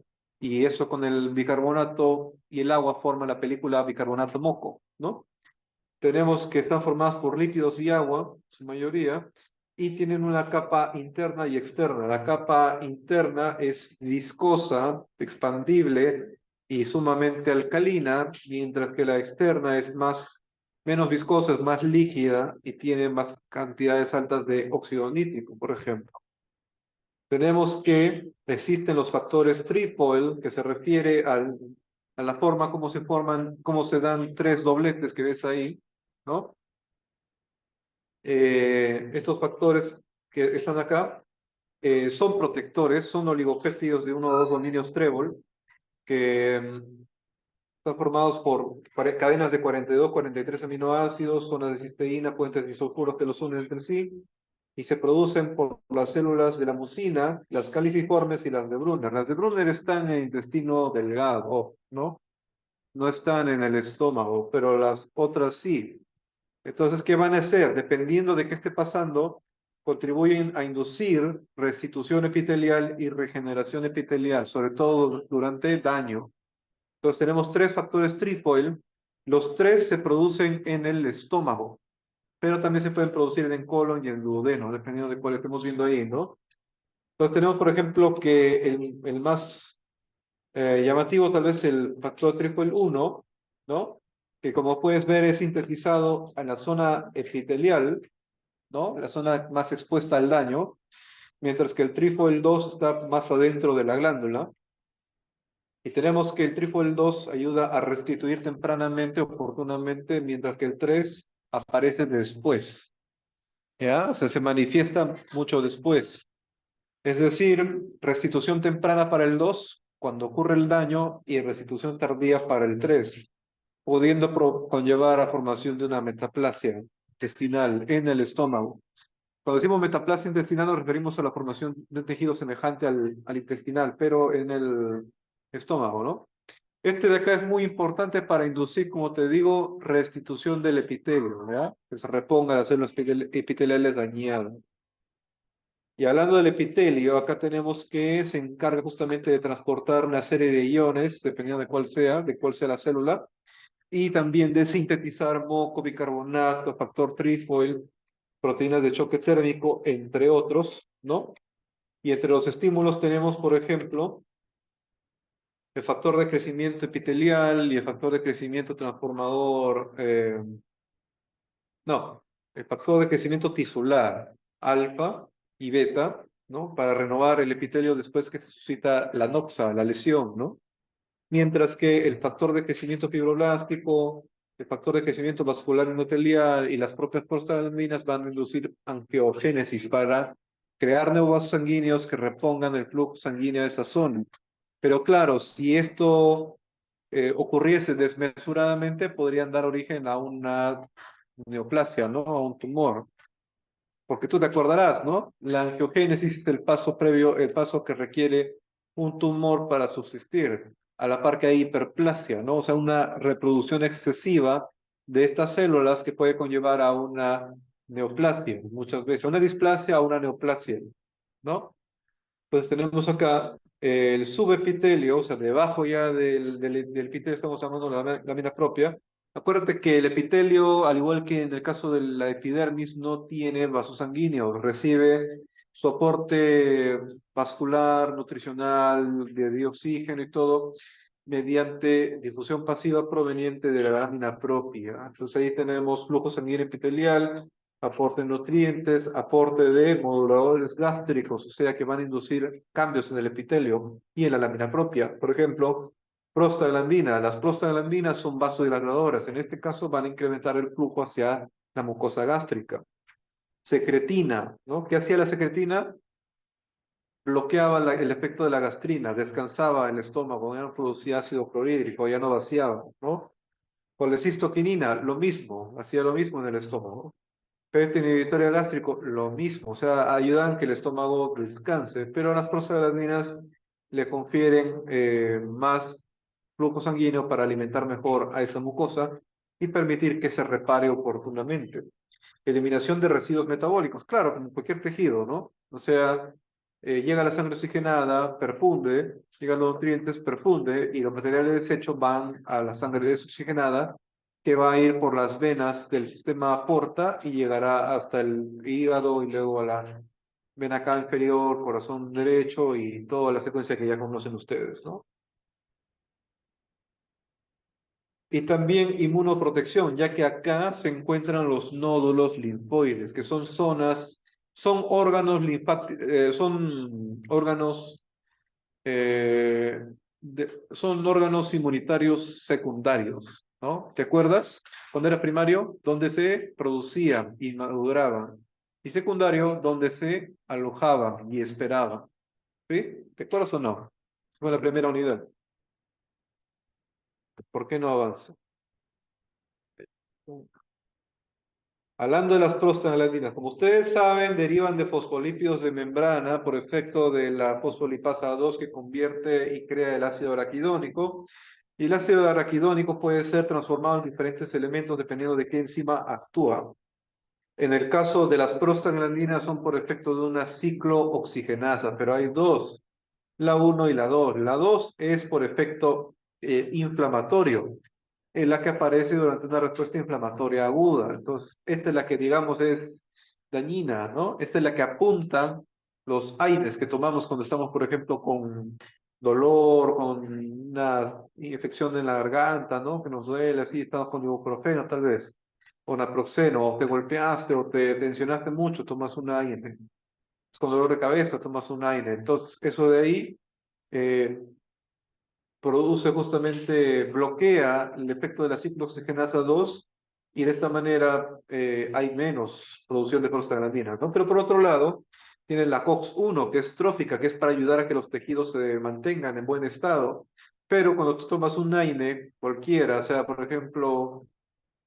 y eso con el bicarbonato y el agua forma la película bicarbonato moco, ¿no? Tenemos que están formadas por líquidos y agua, su mayoría, y tienen una capa interna y externa. La capa interna es viscosa, expandible y sumamente alcalina, mientras que la externa es menos viscosa, es más líquida y tiene más cantidades altas de óxido nítrico, por ejemplo. Tenemos que existen los factores triple, que se refiere a la forma como se forman, cómo se dan tres dobletes que ves ahí, ¿no? Estos factores que están acá son protectores, son oligopéptidos de uno o dos dominios trébol, que están formados por cadenas de 42, 43 aminoácidos, zonas de cisteína, puentes disulfuros que los unen entre sí, y se producen por las células de la mucina, las caliciformes y las de Brunner. Las de Brunner están en el intestino delgado, ¿no? No están en el estómago, pero las otras sí. Entonces, ¿qué van a hacer? Dependiendo de qué esté pasando, contribuyen a inducir restitución epitelial y regeneración epitelial, sobre todo durante daño. Entonces, tenemos tres factores trifoil. Los tres se producen en el estómago, pero también se pueden producir en el colon y en el duodeno, dependiendo de cuál estemos viendo ahí, ¿no? Entonces, tenemos, por ejemplo, que el más llamativo tal vez el factor trifoil 1, ¿no? Que como puedes ver es sintetizado en la zona epitelial, ¿no? La zona más expuesta al daño, mientras que el trifoil 2 está más adentro de la glándula. Y tenemos que el trifoil 2 ayuda a restituir tempranamente, oportunamente, mientras que el 3 aparece después, ¿ya? O sea, se manifiesta mucho después. Es decir, restitución temprana para el 2 cuando ocurre el daño y restitución tardía para el 3, pudiendo conllevar a formación de una metaplasia intestinal en el estómago. Cuando decimos metaplasia intestinal nos referimos a la formación de un tejido semejante al intestinal, pero en el estómago, ¿no? Este de acá es muy importante para inducir, como te digo, restitución del epitelio, ¿verdad? Que se reponga las células epiteliales dañadas. Y hablando del epitelio, acá tenemos que se encarga justamente de transportar una serie de iones, dependiendo de cuál sea la célula, y también de sintetizar moco, bicarbonato, factor trifoil, proteínas de choque térmico, entre otros, ¿no? Y entre los estímulos tenemos, por ejemplo, el factor de crecimiento epitelial y el factor de crecimiento transformador, no, el factor de crecimiento tisular, alfa y beta, ¿no? Para renovar el epitelio después que se suscita la noxa, la lesión, ¿no? Mientras que el factor de crecimiento fibroblástico, el factor de crecimiento vascular endotelial y las propias prostaglandinas van a inducir angiogénesis para crear nuevos vasos sanguíneos que repongan el flujo sanguíneo de esa zona. Pero claro, si esto ocurriese desmesuradamente, podrían dar origen a una neoplasia, ¿no? A un tumor. Porque tú te acordarás, ¿no? La angiogénesis es el paso previo, el paso que requiere un tumor para subsistir, a la par que hay hiperplasia, ¿no? O sea, una reproducción excesiva de estas células que puede conllevar a una neoplasia, muchas veces, a una displasia, a una neoplasia, ¿no? Pues tenemos acá el subepitelio, o sea, debajo ya del epitelio estamos hablando de la lámina propia. Acuérdate que el epitelio, al igual que en el caso de la epidermis, no tiene vasos sanguíneos, recibe soporte vascular, nutricional, de oxígeno y todo, mediante difusión pasiva proveniente de la lámina propia. Entonces ahí tenemos flujo sanguíneo epitelial, aporte de nutrientes, aporte de moduladores gástricos, o sea que van a inducir cambios en el epitelio y en la lámina propia. Por ejemplo, prostaglandina. Las prostaglandinas son vasodilatadoras. En este caso van a incrementar el flujo hacia la mucosa gástrica. Secretina, ¿no? ¿Qué hacía la secretina? Bloqueaba el efecto de la gastrina, descansaba el estómago, ya no producía ácido clorhídrico, ya no vaciaba, ¿no? Colecistoquinina, lo mismo, hacía lo mismo en el estómago. Efecto inhibitorio gástrico, lo mismo, o sea, ayudan que el estómago descanse, pero las prostaglandinas le confieren más flujo sanguíneo para alimentar mejor a esa mucosa y permitir que se repare oportunamente. Eliminación de residuos metabólicos, claro, como cualquier tejido, ¿no? O sea, llega la sangre oxigenada, perfunde, llegan los nutrientes, perfunde, y los materiales de desecho van a la sangre desoxigenada, que va a ir por las venas del sistema porta y llegará hasta el hígado y luego a la vena cava inferior, corazón derecho y toda la secuencia que ya conocen ustedes, ¿no? Y también inmunoprotección, ya que acá se encuentran los nódulos linfoides, que son zonas, son órganos linfáticos, son órganos, son órganos inmunitarios secundarios, ¿no? ¿Te acuerdas? Cuando era primario, donde se producían y maduraban, y secundario, donde se alojaban y esperaban, ¿sí? ¿Te acuerdas o no? Fue la primera unidad. ¿Por qué no avanza? Hablando de las prostaglandinas, como ustedes saben, derivan de fosfolípidos de membrana por efecto de la fosfolipasa 2 que convierte y crea el ácido araquidónico. Y el ácido araquidónico puede ser transformado en diferentes elementos dependiendo de qué enzima actúa. En el caso de las prostaglandinas son por efecto de una ciclooxigenasa, pero hay dos, la uno y la 2. La 2 es por efecto inflamatorio, en la que aparece durante una respuesta inflamatoria aguda. Entonces, esta es la que, digamos, es dañina, ¿no? Esta es la que apunta los aires que tomamos cuando estamos, por ejemplo, con dolor, con una infección en la garganta, ¿no? Que nos duele, así, estamos con ibuprofeno, tal vez, o naproxeno, o te golpeaste, o te tensionaste mucho, tomas un aire. Con dolor de cabeza, tomas un aire. Entonces, eso de ahí eh, produce justamente, bloquea el efecto de la ciclooxigenasa 2 y de esta manera hay menos producción de prostaglandinas, ¿no? Pero por otro lado, tiene la COX-1, que es trófica, que es para ayudar a que los tejidos se mantengan en buen estado. Pero cuando tú tomas un AINE, cualquiera, sea por ejemplo,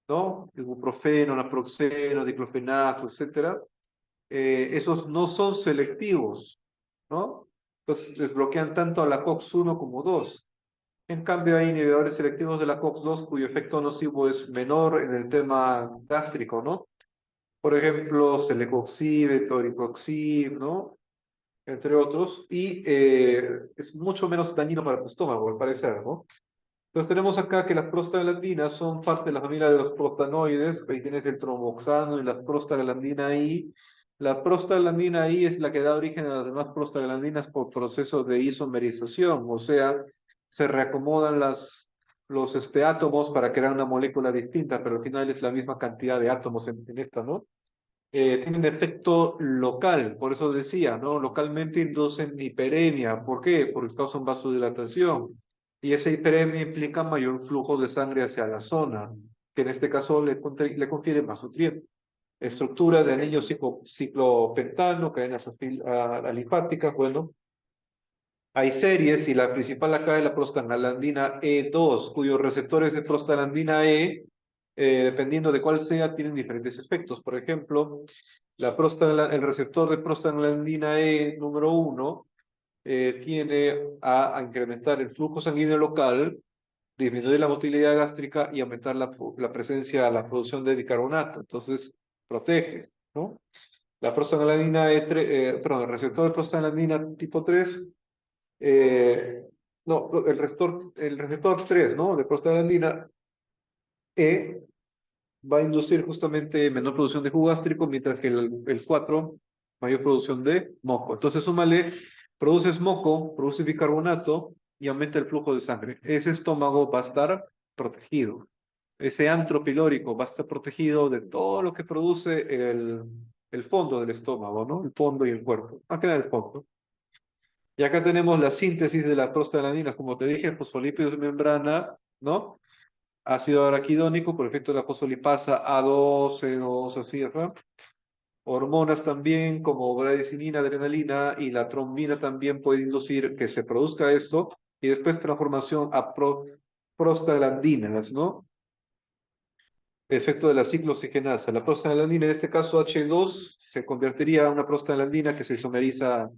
¿no? Ibuprofeno, naproxeno, diclofenaco, etcétera, esos no son selectivos, ¿no? Entonces les bloquean tanto a la COX-1 como 2. En cambio, hay inhibidores selectivos de la COX-2 cuyo efecto nocivo es menor en el tema gástrico, ¿no? Por ejemplo, celecoxib, toricoxib, ¿no? Entre otros, y es mucho menos dañino para tu estómago, al parecer, ¿no? Entonces tenemos acá que las prostaglandinas son parte de la familia de los prostanoides. Ahí tienes el tromboxano y la prostaglandina I. La prostaglandina I es la que da origen a las demás prostaglandinas por proceso de isomerización, o sea, se reacomodan los átomos para crear una molécula distinta, pero al final es la misma cantidad de átomos en esta, ¿no? Tienen efecto local, por eso decía, ¿no? Localmente inducen hiperemia. ¿Por qué? Porque causan vasodilatación. Y esa hiperemia implica mayor flujo de sangre hacia la zona, que en este caso le confiere más nutrientes. Estructura de anillo ciclopentano, cadenas alifáticas, bueno. Hay series y la principal acá es la prostaglandina E2, cuyos receptores de prostaglandina E, dependiendo de cuál sea, tienen diferentes efectos. Por ejemplo, el receptor de prostaglandina E número 1 tiene a incrementar el flujo sanguíneo local, disminuir la motilidad gástrica y aumentar la presencia, la producción de bicarbonato. Entonces, protege, ¿no? La prostaglandina E3, perdón, el receptor de prostaglandina tipo 3 no, el receptor 3, ¿no? De prostaglandina E va a inducir justamente menor producción de jugo gástrico, mientras que el 4, mayor producción de moco. Entonces, súmale, produces moco, produces bicarbonato y aumenta el flujo de sangre. Ese estómago va a estar protegido. Ese antro pilórico va a estar protegido de todo lo que produce el fondo del estómago, ¿no? El fondo y el cuerpo. Va a quedar el fondo. Y acá tenemos la síntesis de las prostaglandinas, como te dije, fosfolípidos de membrana, ¿no? Ácido araquidónico por efecto de la fosfolipasa A2, C2, así, así. Hormonas también, como bradicinin, adrenalina y la trombina también puede inducir que se produzca esto y después transformación a prostaglandinas, ¿no? Efecto de la ciclooxigenasa. La prostaglandina, en este caso H2, se convertiría en una prostaglandina que se isomeriza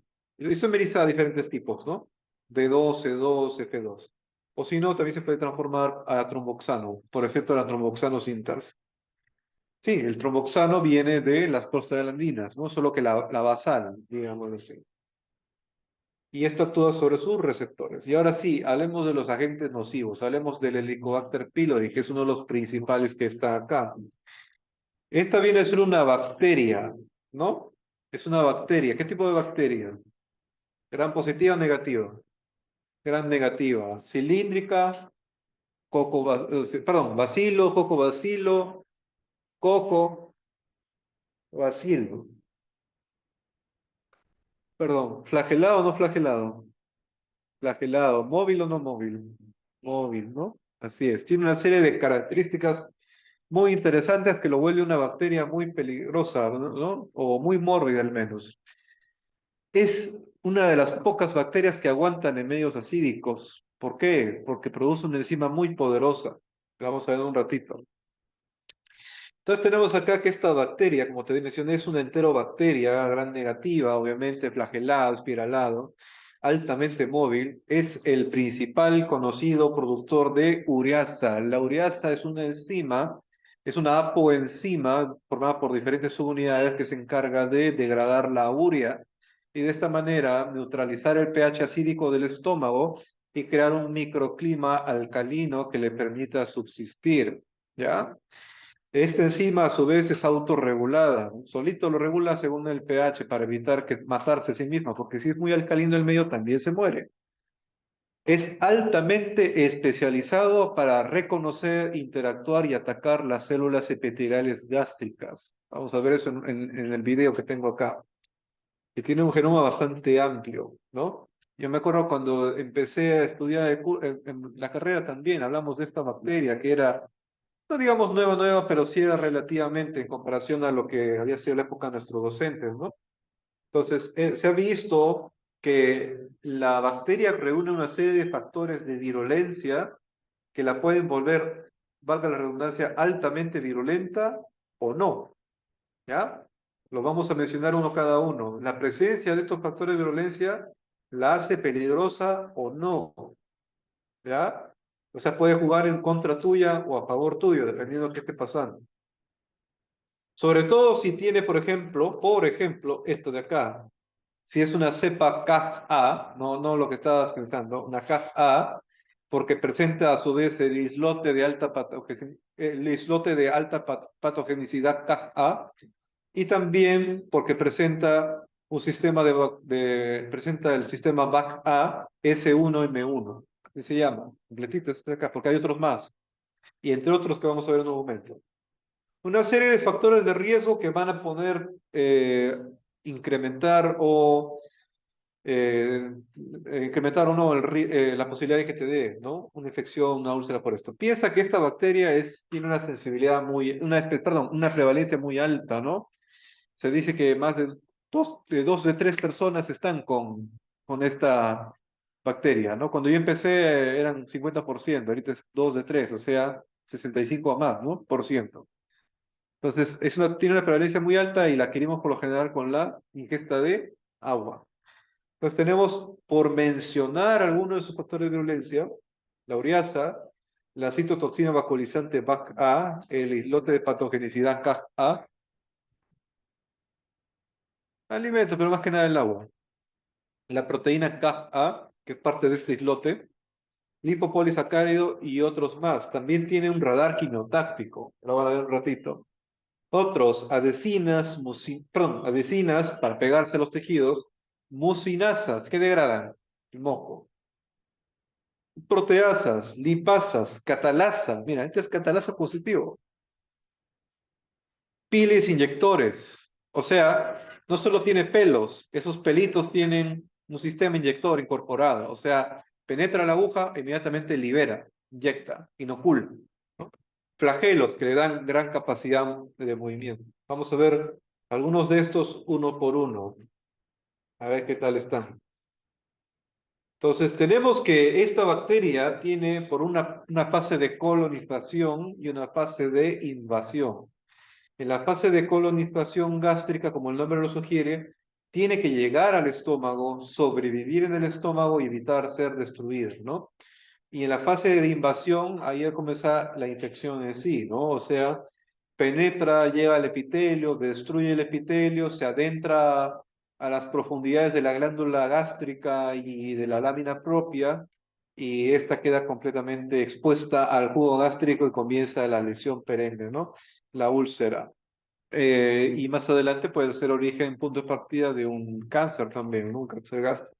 a diferentes tipos, ¿no? D2, C2, F2. O si no, también se puede transformar a tromboxano, por efecto de la tromboxano sintasa. Sí, el tromboxano viene de las prostaglandinas, no solo que la basal, digamos así. Y esto actúa sobre sus receptores. Y ahora sí, hablemos de los agentes nocivos, hablemos del Helicobacter pylori, que es uno de los principales que está acá. Esta viene a ser una bacteria, ¿no? Es una bacteria. ¿Qué tipo de bacteria? ¿Gran positiva o negativa? Gran negativa. Cilíndrica, perdón, bacilo, coco bacilo, coco bacilo. Perdón, flagelado o no flagelado. Flagelado, móvil o no móvil. Móvil, ¿no? Así es. Tiene una serie de características muy interesantes que lo vuelve una bacteria muy peligrosa, ¿no? O muy mórbida al menos. Es una de las pocas bacterias que aguantan en medios acídicos. ¿Por qué? Porque produce una enzima muy poderosa. Vamos a ver en un ratito. Entonces tenemos acá que esta bacteria, como te mencioné, es una enterobacteria, gran negativa, obviamente, flagelado, espiralado, altamente móvil. Es el principal conocido productor de ureasa. La ureasa es una enzima, es una apoenzima formada por diferentes subunidades que se encarga de degradar la urea y de esta manera neutralizar el pH acídico del estómago y crear un microclima alcalino que le permita subsistir. ¿Ya? Esta enzima a su vez es autorregulada, solito lo regula según el pH para evitar que matarse a sí misma, porque si es muy alcalino el medio también se muere. Es altamente especializado para reconocer, interactuar y atacar las células epiteliales gástricas. Vamos a ver eso en el video que tengo acá, que tiene un genoma bastante amplio, ¿no? Yo me acuerdo cuando empecé a estudiar en la carrera también, hablamos de esta bacteria que era no digamos nueva, nueva, pero sí era relativamente en comparación a lo que había sido la época de nuestros docentes, ¿no? Entonces, se ha visto que la bacteria reúne una serie de factores de virulencia que la pueden volver, valga la redundancia, altamente virulenta o no, ¿ya? Lo vamos a mencionar uno cada uno. La presencia de estos factores de virulencia la hace peligrosa o no, ¿ya? O sea, puede jugar en contra tuya o a favor tuyo, dependiendo de qué esté pasando. Sobre todo si tiene, por ejemplo, esto de acá. Si es una cepa CAF-A, no lo que estabas pensando, una CAF-A, porque presenta a su vez el islote de alta patogenicidad Ka, y también porque presenta un sistema presenta el sistema BAC-A S1M1, así se llama, completito este acá, porque hay otros más, y entre otros que vamos a ver en un momento. Una serie de factores de riesgo que van a poder incrementar o eh, incrementar o no la posibilidad de que te dé, ¿no? Una infección, una úlcera por esto. Piensa que esta bacteria tiene una sensibilidad una prevalencia muy alta, ¿no? Se dice que más de dos de tres personas están con esta bacteria, ¿no? Cuando yo empecé eran 50%, ahorita es 2 de 3, o sea, 65 a más, ¿no? Por ciento. Entonces, tiene una prevalencia muy alta y la adquirimos por lo general con la ingesta de agua. Entonces tenemos, por mencionar algunos de sus factores de virulencia, la ureasa, la citotoxina vacuolizante BAC-A, el islote de patogenicidad Ca, alimentos, pero más que nada el agua, la proteína Ca, que es parte de este islote, lipopolisacárido y otros más. También tiene un radar quinotáctico, lo van a ver un ratito. Otros, adhesinas para pegarse a los tejidos, mucinasas, que degradan el moco. Proteasas, lipasas, catalasa, mira, este es catalasa positivo. Piles inyectores, o sea, no solo tiene pelos, esos pelitos tienen un sistema inyector incorporado, o sea, penetra la aguja, e inmediatamente libera, inyecta, inocula, ¿no? Flagelos que le dan gran capacidad de movimiento. Vamos a ver algunos de estos uno por uno, a ver qué tal están. Entonces, tenemos que esta bacteria tiene por una fase de colonización y una fase de invasión. En la fase de colonización gástrica, como el nombre lo sugiere, tiene que llegar al estómago, sobrevivir en el estómago y evitar ser destruida, ¿no? Y en la fase de invasión, ahí comienza la infección en sí, ¿no? O sea, penetra, llega al epitelio, destruye el epitelio, se adentra a las profundidades de la glándula gástrica y de la lámina propia, y esta queda completamente expuesta al jugo gástrico y comienza la lesión perenne, ¿no? La úlcera. Y más adelante puede ser origen, punto de partida de un cáncer también, ¿no? Un cáncer gástrico.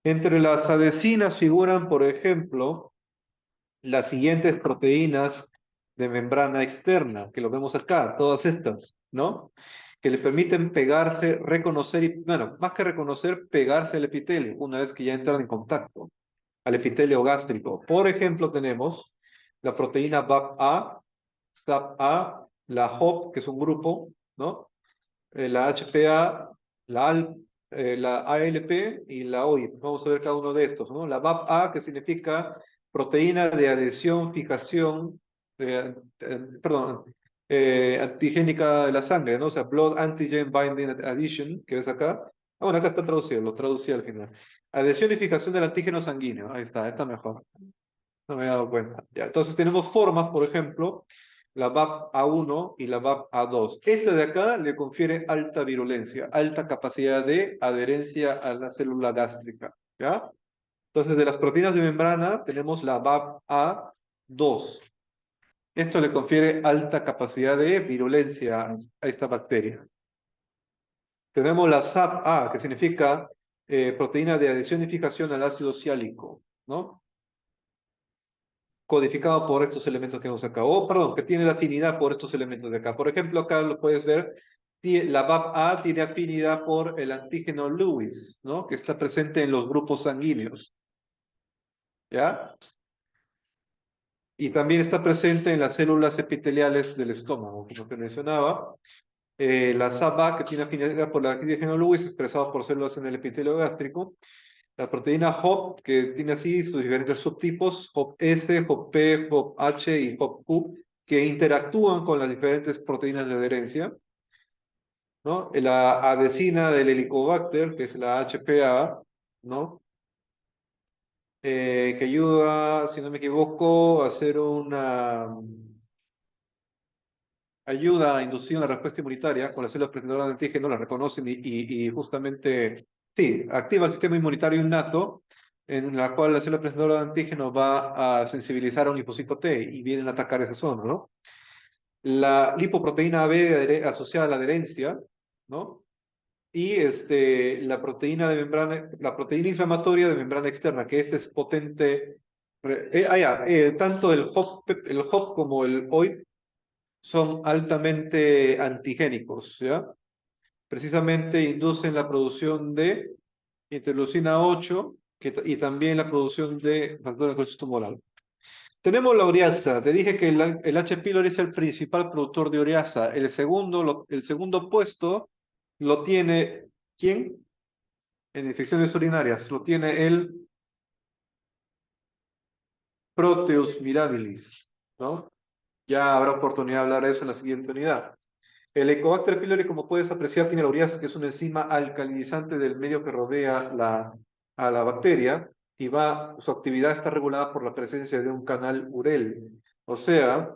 Entre las adhesinas figuran, por ejemplo, las siguientes proteínas de membrana externa, que lo vemos acá, todas estas, ¿no? Que le permiten pegarse, reconocer, y, bueno, más que reconocer, pegarse al epitelio, una vez que ya entran en contacto, al epitelio gástrico. Por ejemplo, tenemos la proteína BAP-A, SAP-A, la HOP, que es un grupo, ¿no? La HPA, la ALP y la OI. Vamos a ver cada uno de estos, ¿no? La BAP-A, que significa proteína de adhesión, fijación, perdón, antigénica de la sangre, ¿no? O sea, Blood Antigen Binding Addition, que ves acá. Ah, bueno, acá está traducido, lo traducí al final. Adhesión y fijación del antígeno sanguíneo. Ahí está mejor. No me he dado cuenta. Ya, entonces tenemos formas, por ejemplo, la VAP-A1 y la VAP-A2. Esta de acá le confiere alta virulencia, alta capacidad de adherencia a la célula gástrica. ¿Ya? Entonces, de las proteínas de membrana tenemos la VAP-A2. Esto le confiere alta capacidad de virulencia a esta bacteria. Tenemos la SAP-A, que significa proteína de adhesión y fijación al ácido siálico, ¿no? Codificado por estos elementos que vemos acá, o perdón, que tiene la afinidad por estos elementos de acá. Por ejemplo, acá lo puedes ver, la VAP-A tiene afinidad por el antígeno Lewis, ¿no? Que está presente en los grupos sanguíneos, ¿ya? Y también está presente en las células epiteliales del estómago, como te mencionaba. La SAP-A, que tiene afinidad por el antígeno Lewis, expresado por células en el epitelio gástrico. La proteína HOP, que tiene así sus diferentes subtipos, HOP-S, HOP-P, HOP-H y HOP-Q, que interactúan con las diferentes proteínas de adherencia, ¿no? La adhesina del Helicobacter, que es la HPA, ¿no? Que ayuda, si no me equivoco, a hacer ayuda a inducir una respuesta inmunitaria con las células presentadoras de antígeno, las reconocen y justamente, sí, activa el sistema inmunitario innato en la cual la célula presentadora de antígeno va a sensibilizar a un linfocito T y vienen a atacar esa zona, ¿no? La lipoproteína B asociada a la adherencia, ¿no? Y la proteína de membrana, la proteína inflamatoria de membrana externa, que este es potente. Tanto el HOP como el OIP son altamente antigénicos, ¿ya? Precisamente inducen la producción de interleucina 8 y también la producción de factor de contexto tumoral. Tenemos la ureasa. Te dije que el H. pylori es el principal productor de ureasa. El segundo puesto lo tiene, ¿quién? En infecciones urinarias. Lo tiene el Proteus mirabilis, ¿no? Ya habrá oportunidad de hablar de eso en la siguiente unidad. El Helicobacter pylori, como puedes apreciar, tiene la ureasa, que es una enzima alcalinizante del medio que rodea a la bacteria, y su actividad está regulada por la presencia de un canal urel. O sea,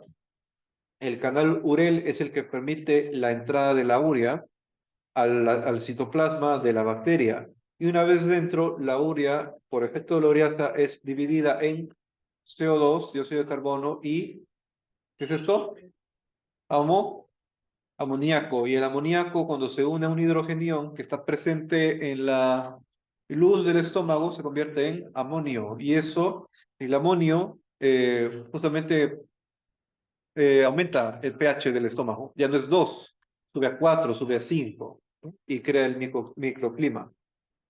el canal urel es el que permite la entrada de la urea al citoplasma de la bacteria. Y una vez dentro, la urea, por efecto de la ureasa, es dividida en CO2, dióxido de carbono, y ¿qué es esto? Amo, amoníaco. Y el amoníaco, cuando se une a un hidrogenión que está presente en la luz del estómago, se convierte en amonio. Y eso, el amonio, justamente aumenta el pH del estómago. Ya no es 2, sube a 4, sube a 5, ¿no? Y crea el microclima.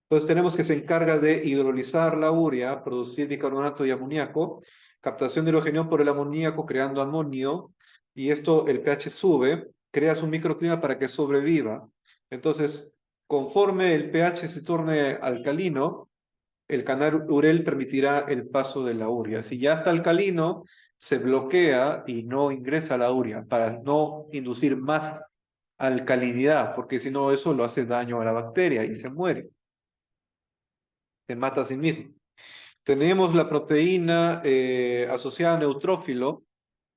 Entonces tenemos que se encarga de hidrolizar la urea, producir bicarbonato y amoníaco, captación de hidrogenión por el amoníaco creando amonio, y esto, el pH sube, creas un microclima para que sobreviva. Entonces, conforme el pH se torne alcalino, el canal urel permitirá el paso de la urea. Si ya está alcalino, se bloquea y no ingresa la urea para no inducir más alcalinidad, porque si no, eso lo hace daño a la bacteria y se muere, se mata a sí mismo. Tenemos la proteína asociada a neutrófilo,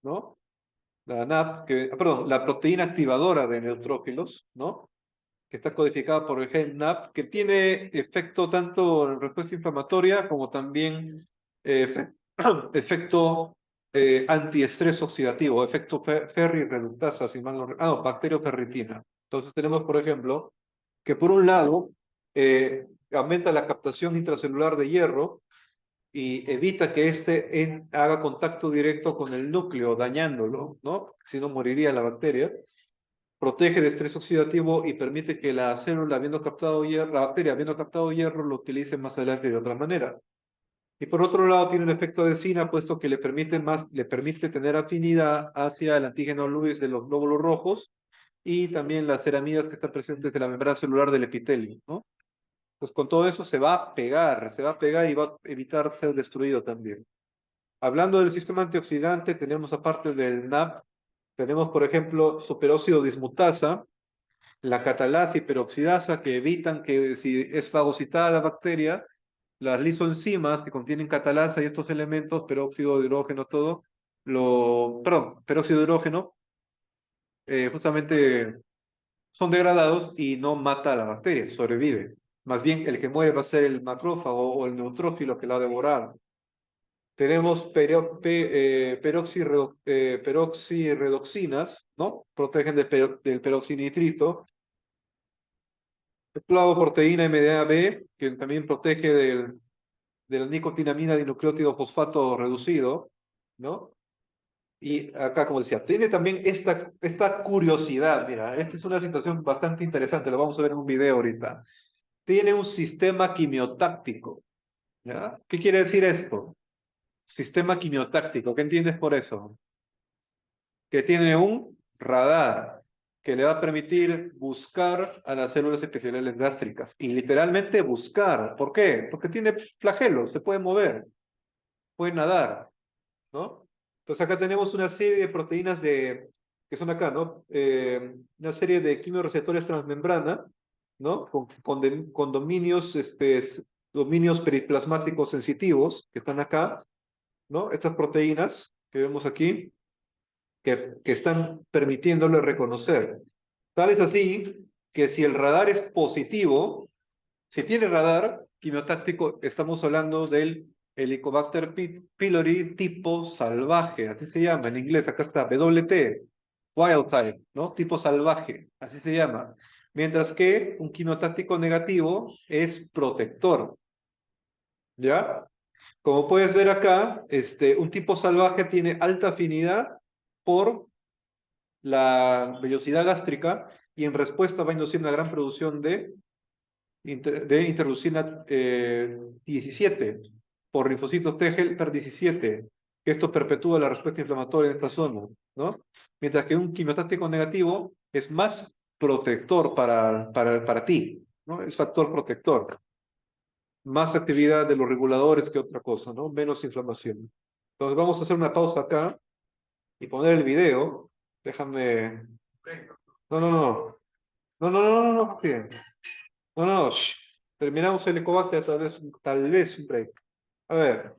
¿no? La NAP, perdón, la proteína activadora de neutrófilos, ¿no? Que está codificada por el gen NAP, que tiene efecto tanto en respuesta inflamatoria como también efecto antiestrés oxidativo, efecto Ferri reductasa, si mal no, bacterioferritina. Entonces tenemos, por ejemplo, que por un lado aumenta la captación intracelular de hierro y evita que éste haga contacto directo con el núcleo, dañándolo, ¿no? Si no moriría la bacteria. Protege de estrés oxidativo y permite que la célula, habiendo captado hierro, la bacteria, habiendo captado hierro, lo utilice más adelante de otra manera. Y por otro lado, tiene un efecto de encina, puesto que le permite tener afinidad hacia el antígeno Lewis de los glóbulos rojos y también las ceramidas que están presentes en la membrana celular del epitelio, ¿no? Pues con todo eso se va a pegar y va a evitar ser destruido también. Hablando del sistema antioxidante, tenemos aparte del NAP, tenemos por ejemplo superóxido dismutasa, la catalasa y peroxidasa, que evitan que si es fagocitada la bacteria, las lisoenzimas que contienen catalasa y estos elementos, peróxido de hidrógeno, todo, peróxido de hidrógeno, justamente son degradados y no mata a la bacteria, sobrevive. Más bien el que muere va a ser el macrófago o el neutrófilo que la ha devorado. Tenemos peroxirredoxinas, ¿no? Protegen del peroxinitrito. Clavoproteína MDA-B, que también protege de la nicotinamina dinucleótido fosfato reducido, ¿no? Y acá, como decía, tiene también esta curiosidad, mira, esta es una situación bastante interesante, lo vamos a ver en un video ahorita. Tiene un sistema quimiotáctico, ¿ya? ¿Qué quiere decir esto? Sistema quimiotáctico, ¿qué entiendes por eso? Que tiene un radar que le va a permitir buscar a las células epiteliales gástricas. Y literalmente buscar. ¿Por qué? Porque tiene flagelos, se puede mover, puede nadar, ¿no? Entonces acá tenemos una serie de proteínas que son acá, ¿no? Una serie de quimiorreceptores transmembrana, ¿no? Con dominios, dominios periplasmáticos sensitivos que están acá, ¿no? Estas proteínas que vemos aquí que están permitiéndole reconocer. Tal es así que si el radar es positivo, si tiene radar, quimiotáctico, estamos hablando del Helicobacter pylori tipo salvaje, así se llama en inglés, acá está, WT, wild type, ¿no? Tipo salvaje, así se llama. Mientras que un quimiotáctico negativo es protector, ¿ya? Como puedes ver acá, un tipo salvaje tiene alta afinidad por la vellosidad gástrica y en respuesta va a inducir una gran producción de interleucina 17 por linfocitos T helper 17, que esto perpetúa la respuesta inflamatoria en esta zona, ¿no? Mientras que un quimiotáctico negativo es más protector para ti, ¿no? Es factor protector. Más actividad de los reguladores que otra cosa, ¿no? Menos inflamación. Entonces vamos a hacer una pausa acá y poner el video. Déjame. No, no, no. No, no, no, no, no, bien. No, no, shh. Terminamos el Ecobacter, tal vez un break. A ver.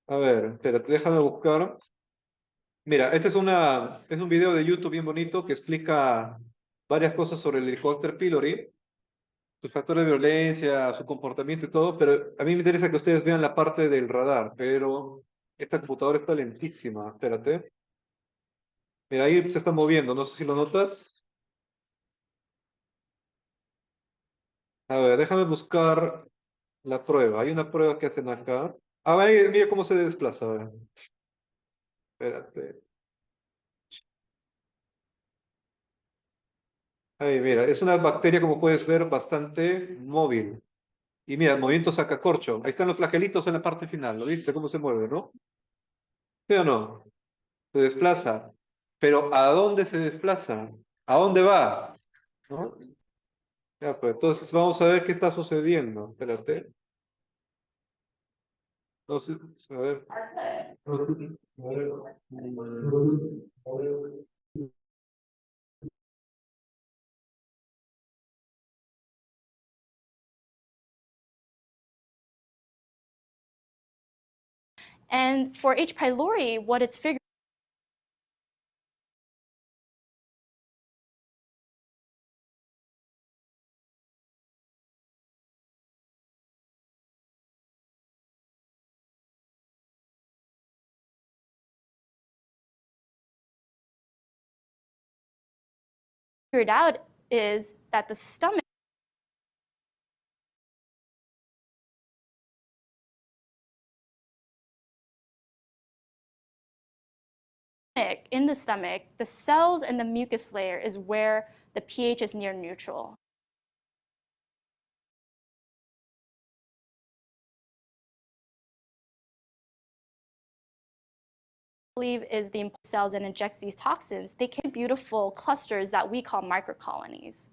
A ver, espérate, déjame buscar. Mira, este es un video de YouTube bien bonito que explica varias cosas sobre el Helicobacter pylori, sus factores de violencia, su comportamiento y todo, pero a mí me interesa que ustedes vean la parte del radar, pero esta computadora está lentísima, espérate. Mira, ahí se está moviendo, no sé si lo notas. A ver, déjame buscar la prueba. Hay una prueba que hacen acá. A ver, mira cómo se desplaza. A ver. Espérate. Ahí, mira, es una bacteria, como puedes ver, bastante móvil. Y mira, movimiento sacacorcho. Ahí están los flagelitos en la parte final. ¿Lo viste cómo se mueve, no? ¿Sí o no? Se desplaza. Pero ¿a dónde se desplaza? ¿A dónde va? ¿No? Ya, pues, entonces vamos a ver qué está sucediendo. Espérate. Entonces, a ver. And for H. pylori, what it's figured out is that the stomach in the stomach, the cells and the mucus layer is where the pH is near neutral. Believe is the cells and injects these toxins, they can be beautiful clusters that we call microcolonies.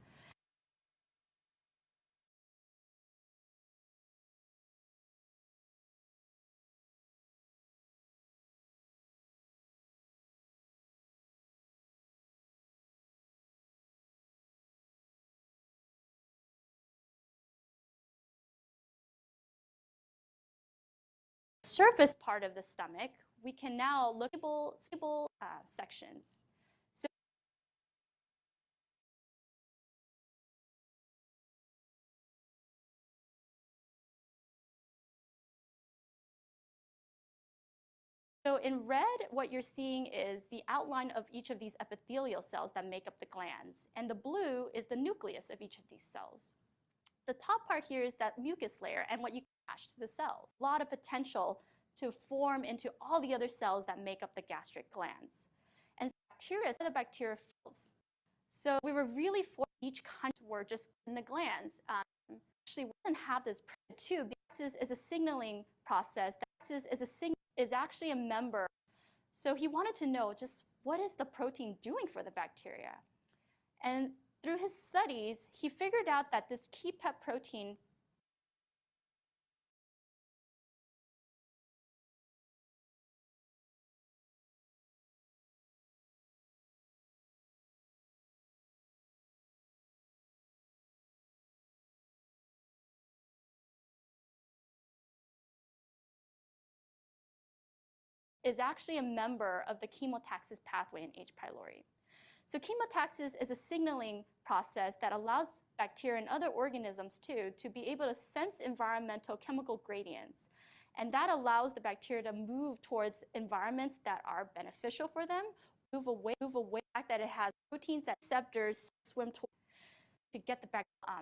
Surface part of the stomach, we can now look at stable sections. So in red, what you're seeing is the outline of each of these epithelial cells that make up the glands. And the blue is the nucleus of each of these cells. The top part here is that mucus layer and what you attach to the cells. A lot of potential to form into all the other cells that make up the gastric glands. And bacteria, the bacteria cells. So we were really for each kind were just in the glands. Actually, we doesn't have this too. This is a signaling process. Is actually a member. So he wanted to know just what is the protein doing for the bacteria? And through his studies, he figured out that this key pep protein is actually a member of the chemotaxis pathway in H. pylori. So chemotaxis is a signaling process that allows bacteria and other organisms too to be able to sense environmental chemical gradients. And that allows the bacteria to move towards environments that are beneficial for them, move away the fact that it has proteins that receptors swim toward to get the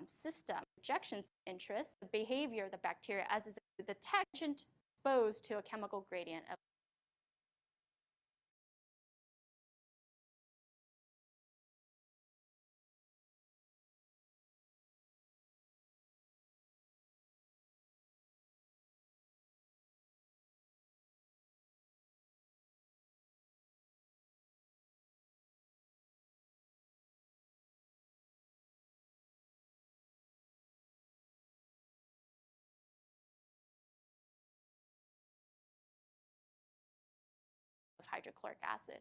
system rejection interest, the behavior of the bacteria as is the detection exposed to a chemical gradient of hydrochloric acid.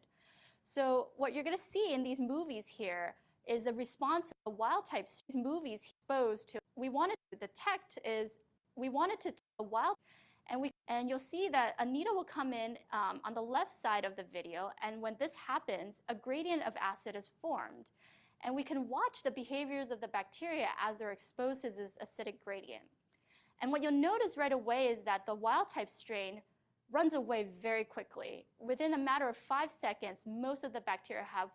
So what you're going to see in these movies here is the response of wild type movies exposed to. We wanted to detect a wild, and you'll see that a needle will come in on the left side of the video, and when this happens, a gradient of acid is formed. And we can watch the behaviors of the bacteria as they're exposed to this acidic gradient. And what you'll notice right away is that the wild type strain runs away very quickly. Within a matter of 5 seconds, most of the bacteria have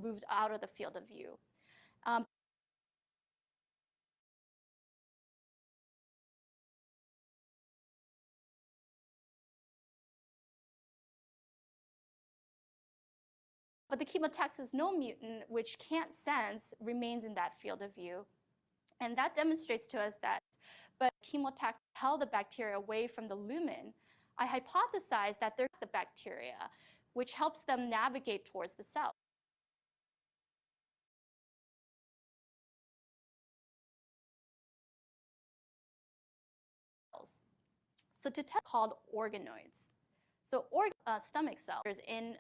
moved out of the field of view. But the chemotaxis null mutant, which can't sense, remains in that field of view. And that demonstrates to us that, but chemotaxis held the bacteria away from the lumen. I hypothesize that they're the bacteria, which helps them navigate towards the cell. So to test called organoids. So stomach cells in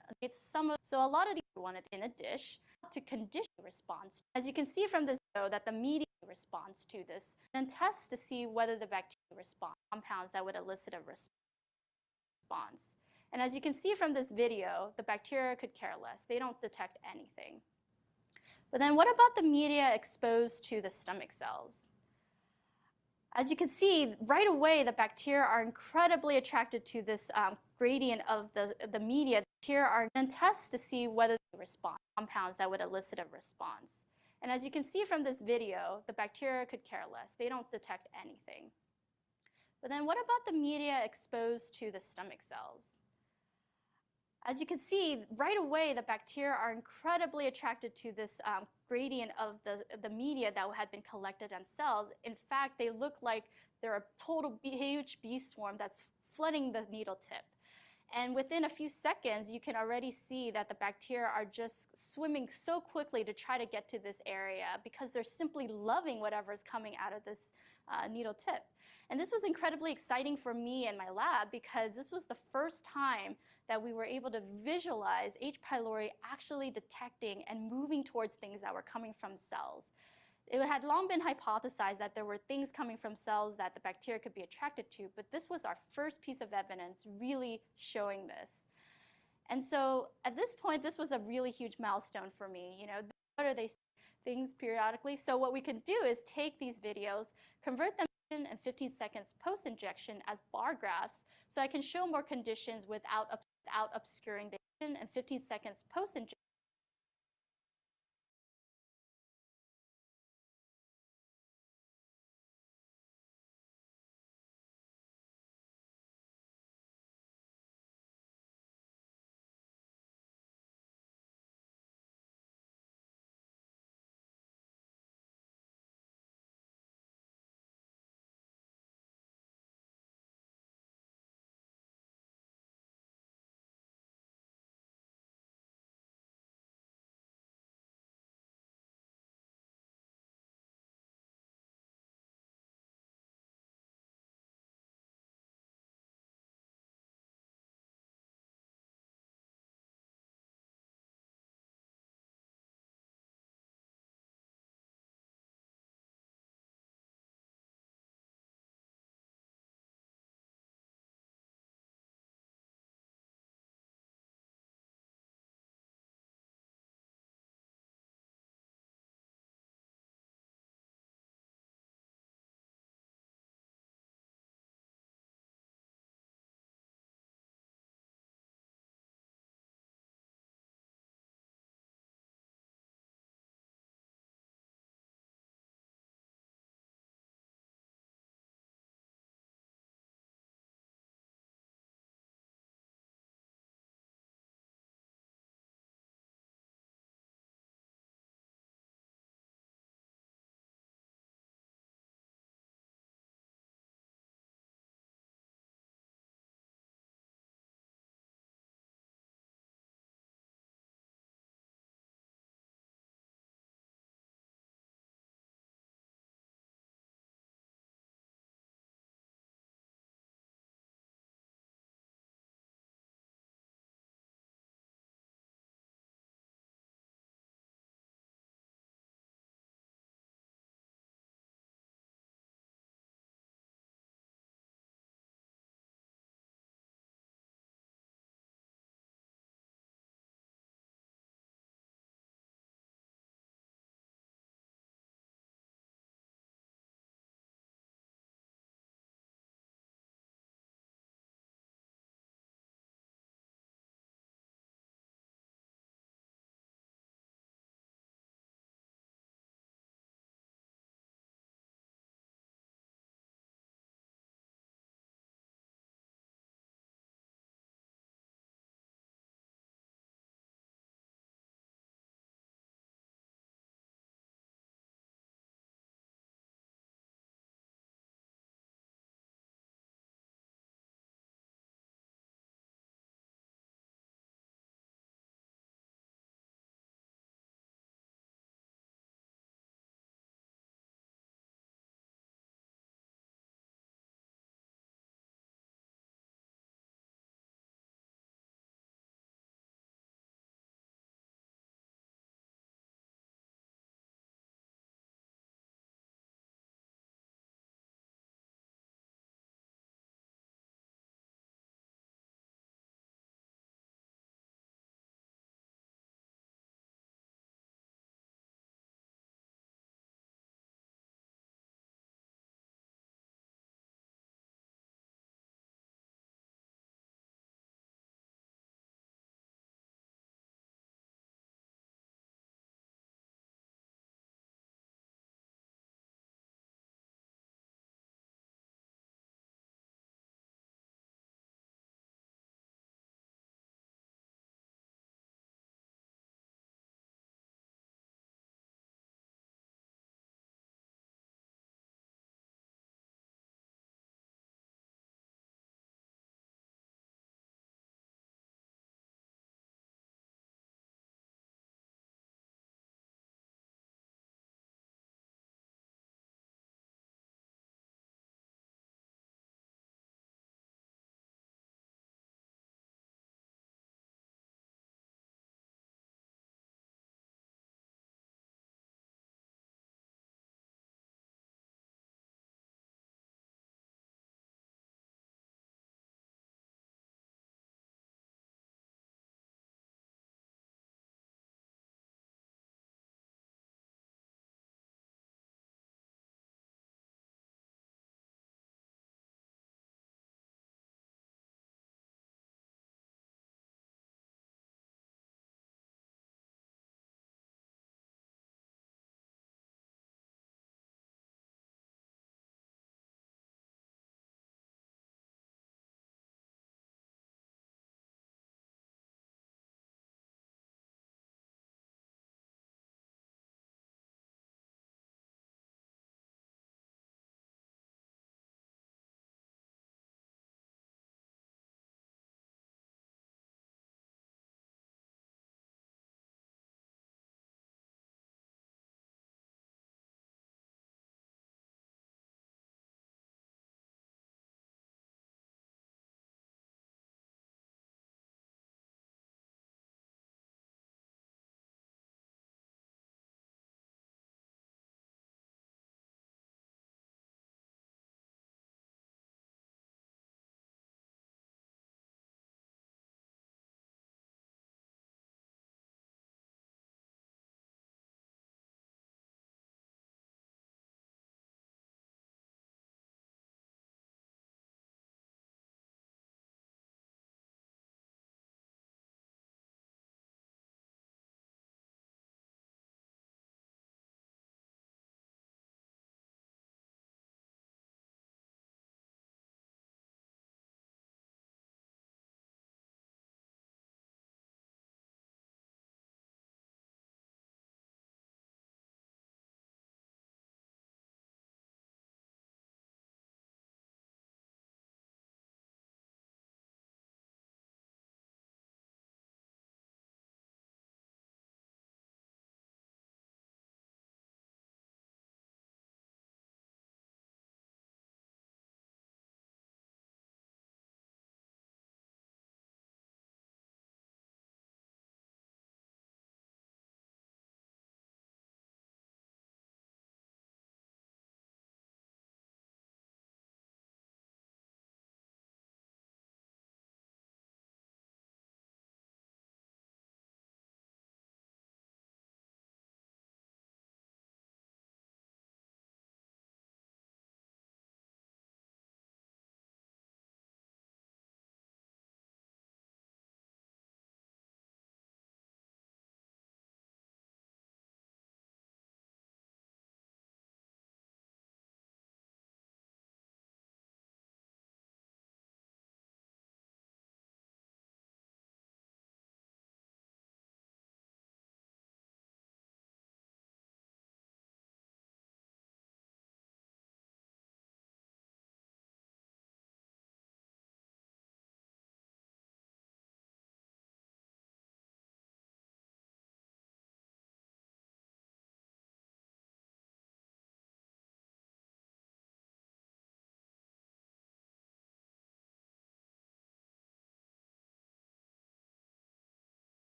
so a lot of these wanted in a dish to condition response. As you can see from this video that the media responds to this, and test to see whether the bacteria respond compounds that would elicit a response. And as you can see from this video, the bacteria could care less. They don't detect anything. But then what about the media exposed to the stomach cells? As you can see, right away, the bacteria are incredibly attracted to this gradient of the media. Bacteria are then test to see whether they respond compounds that would elicit a response. And as you can see from this video, the bacteria could care less. They don't detect anything. But then what about the media exposed to the stomach cells? As you can see, right away, the bacteria are incredibly attracted to this gradient of the media that had been collected on cells. In fact, they look like they're a total huge bee swarm that's flooding the needle tip. And within a few seconds, you can already see that the bacteria are just swimming so quickly to try to get to this area because they're simply loving whatever's coming out of this needle tip. And this was incredibly exciting for me and my lab because this was the first time that we were able to visualize H. pylori actually detecting and moving towards things that were coming from cells. It had long been hypothesized that there were things coming from cells that the bacteria could be attracted to, but this was our first piece of evidence really showing this. And so at this point, this was a really huge milestone for me. You know, what are they things periodically? So what we could do is take these videos, convert them and 15 seconds post-injection as bar graphs, so I can show more conditions without obscuring the and 15 seconds post-injection.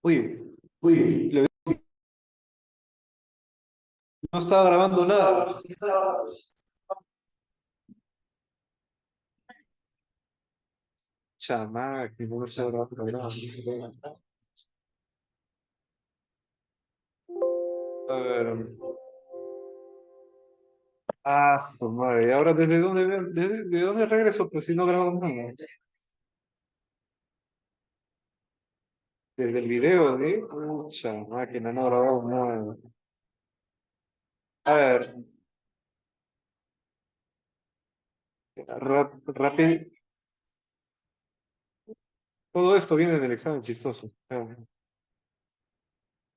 Uy, uy, no estaba grabando nada. Chamac, que no estaba grabando nada. A ver. Ah, su madre. ¿Y ahora de dónde regreso? Pues si no grabamos nada. Desde el video, ¿eh? Pucha máquina, no grabamos nada. A ver, rápido. Todo esto viene del examen chistoso.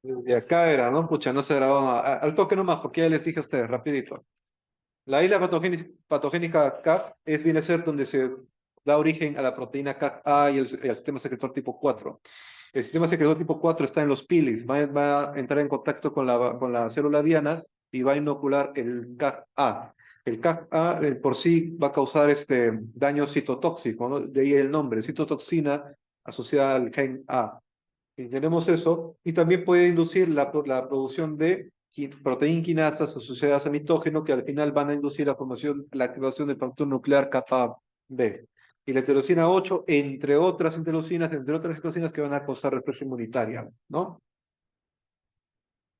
De acá era, ¿no? Pucha, no se grababa. Al toque nomás, porque ya les dije a ustedes, rapidito. La isla patogénica CAC viene a ser donde se da origen a la proteína CAC-A y el sistema secretor tipo 4. El sistema secretor tipo 4 está en los pilis, va a entrar en contacto con la célula diana y va a inocular el CAC-A. El CAC-A por sí va a causar daño citotóxico, ¿no? De ahí el nombre, citotoxina asociada al gen A. Y tenemos eso, y también puede inducir la producción de proteínas quinasas asociadas a mitógeno que al final van a inducir la activación del factor nuclear kappa B. Y la interleucina 8, entre otras interleucinas que van a causar respuesta inmunitaria, ¿no?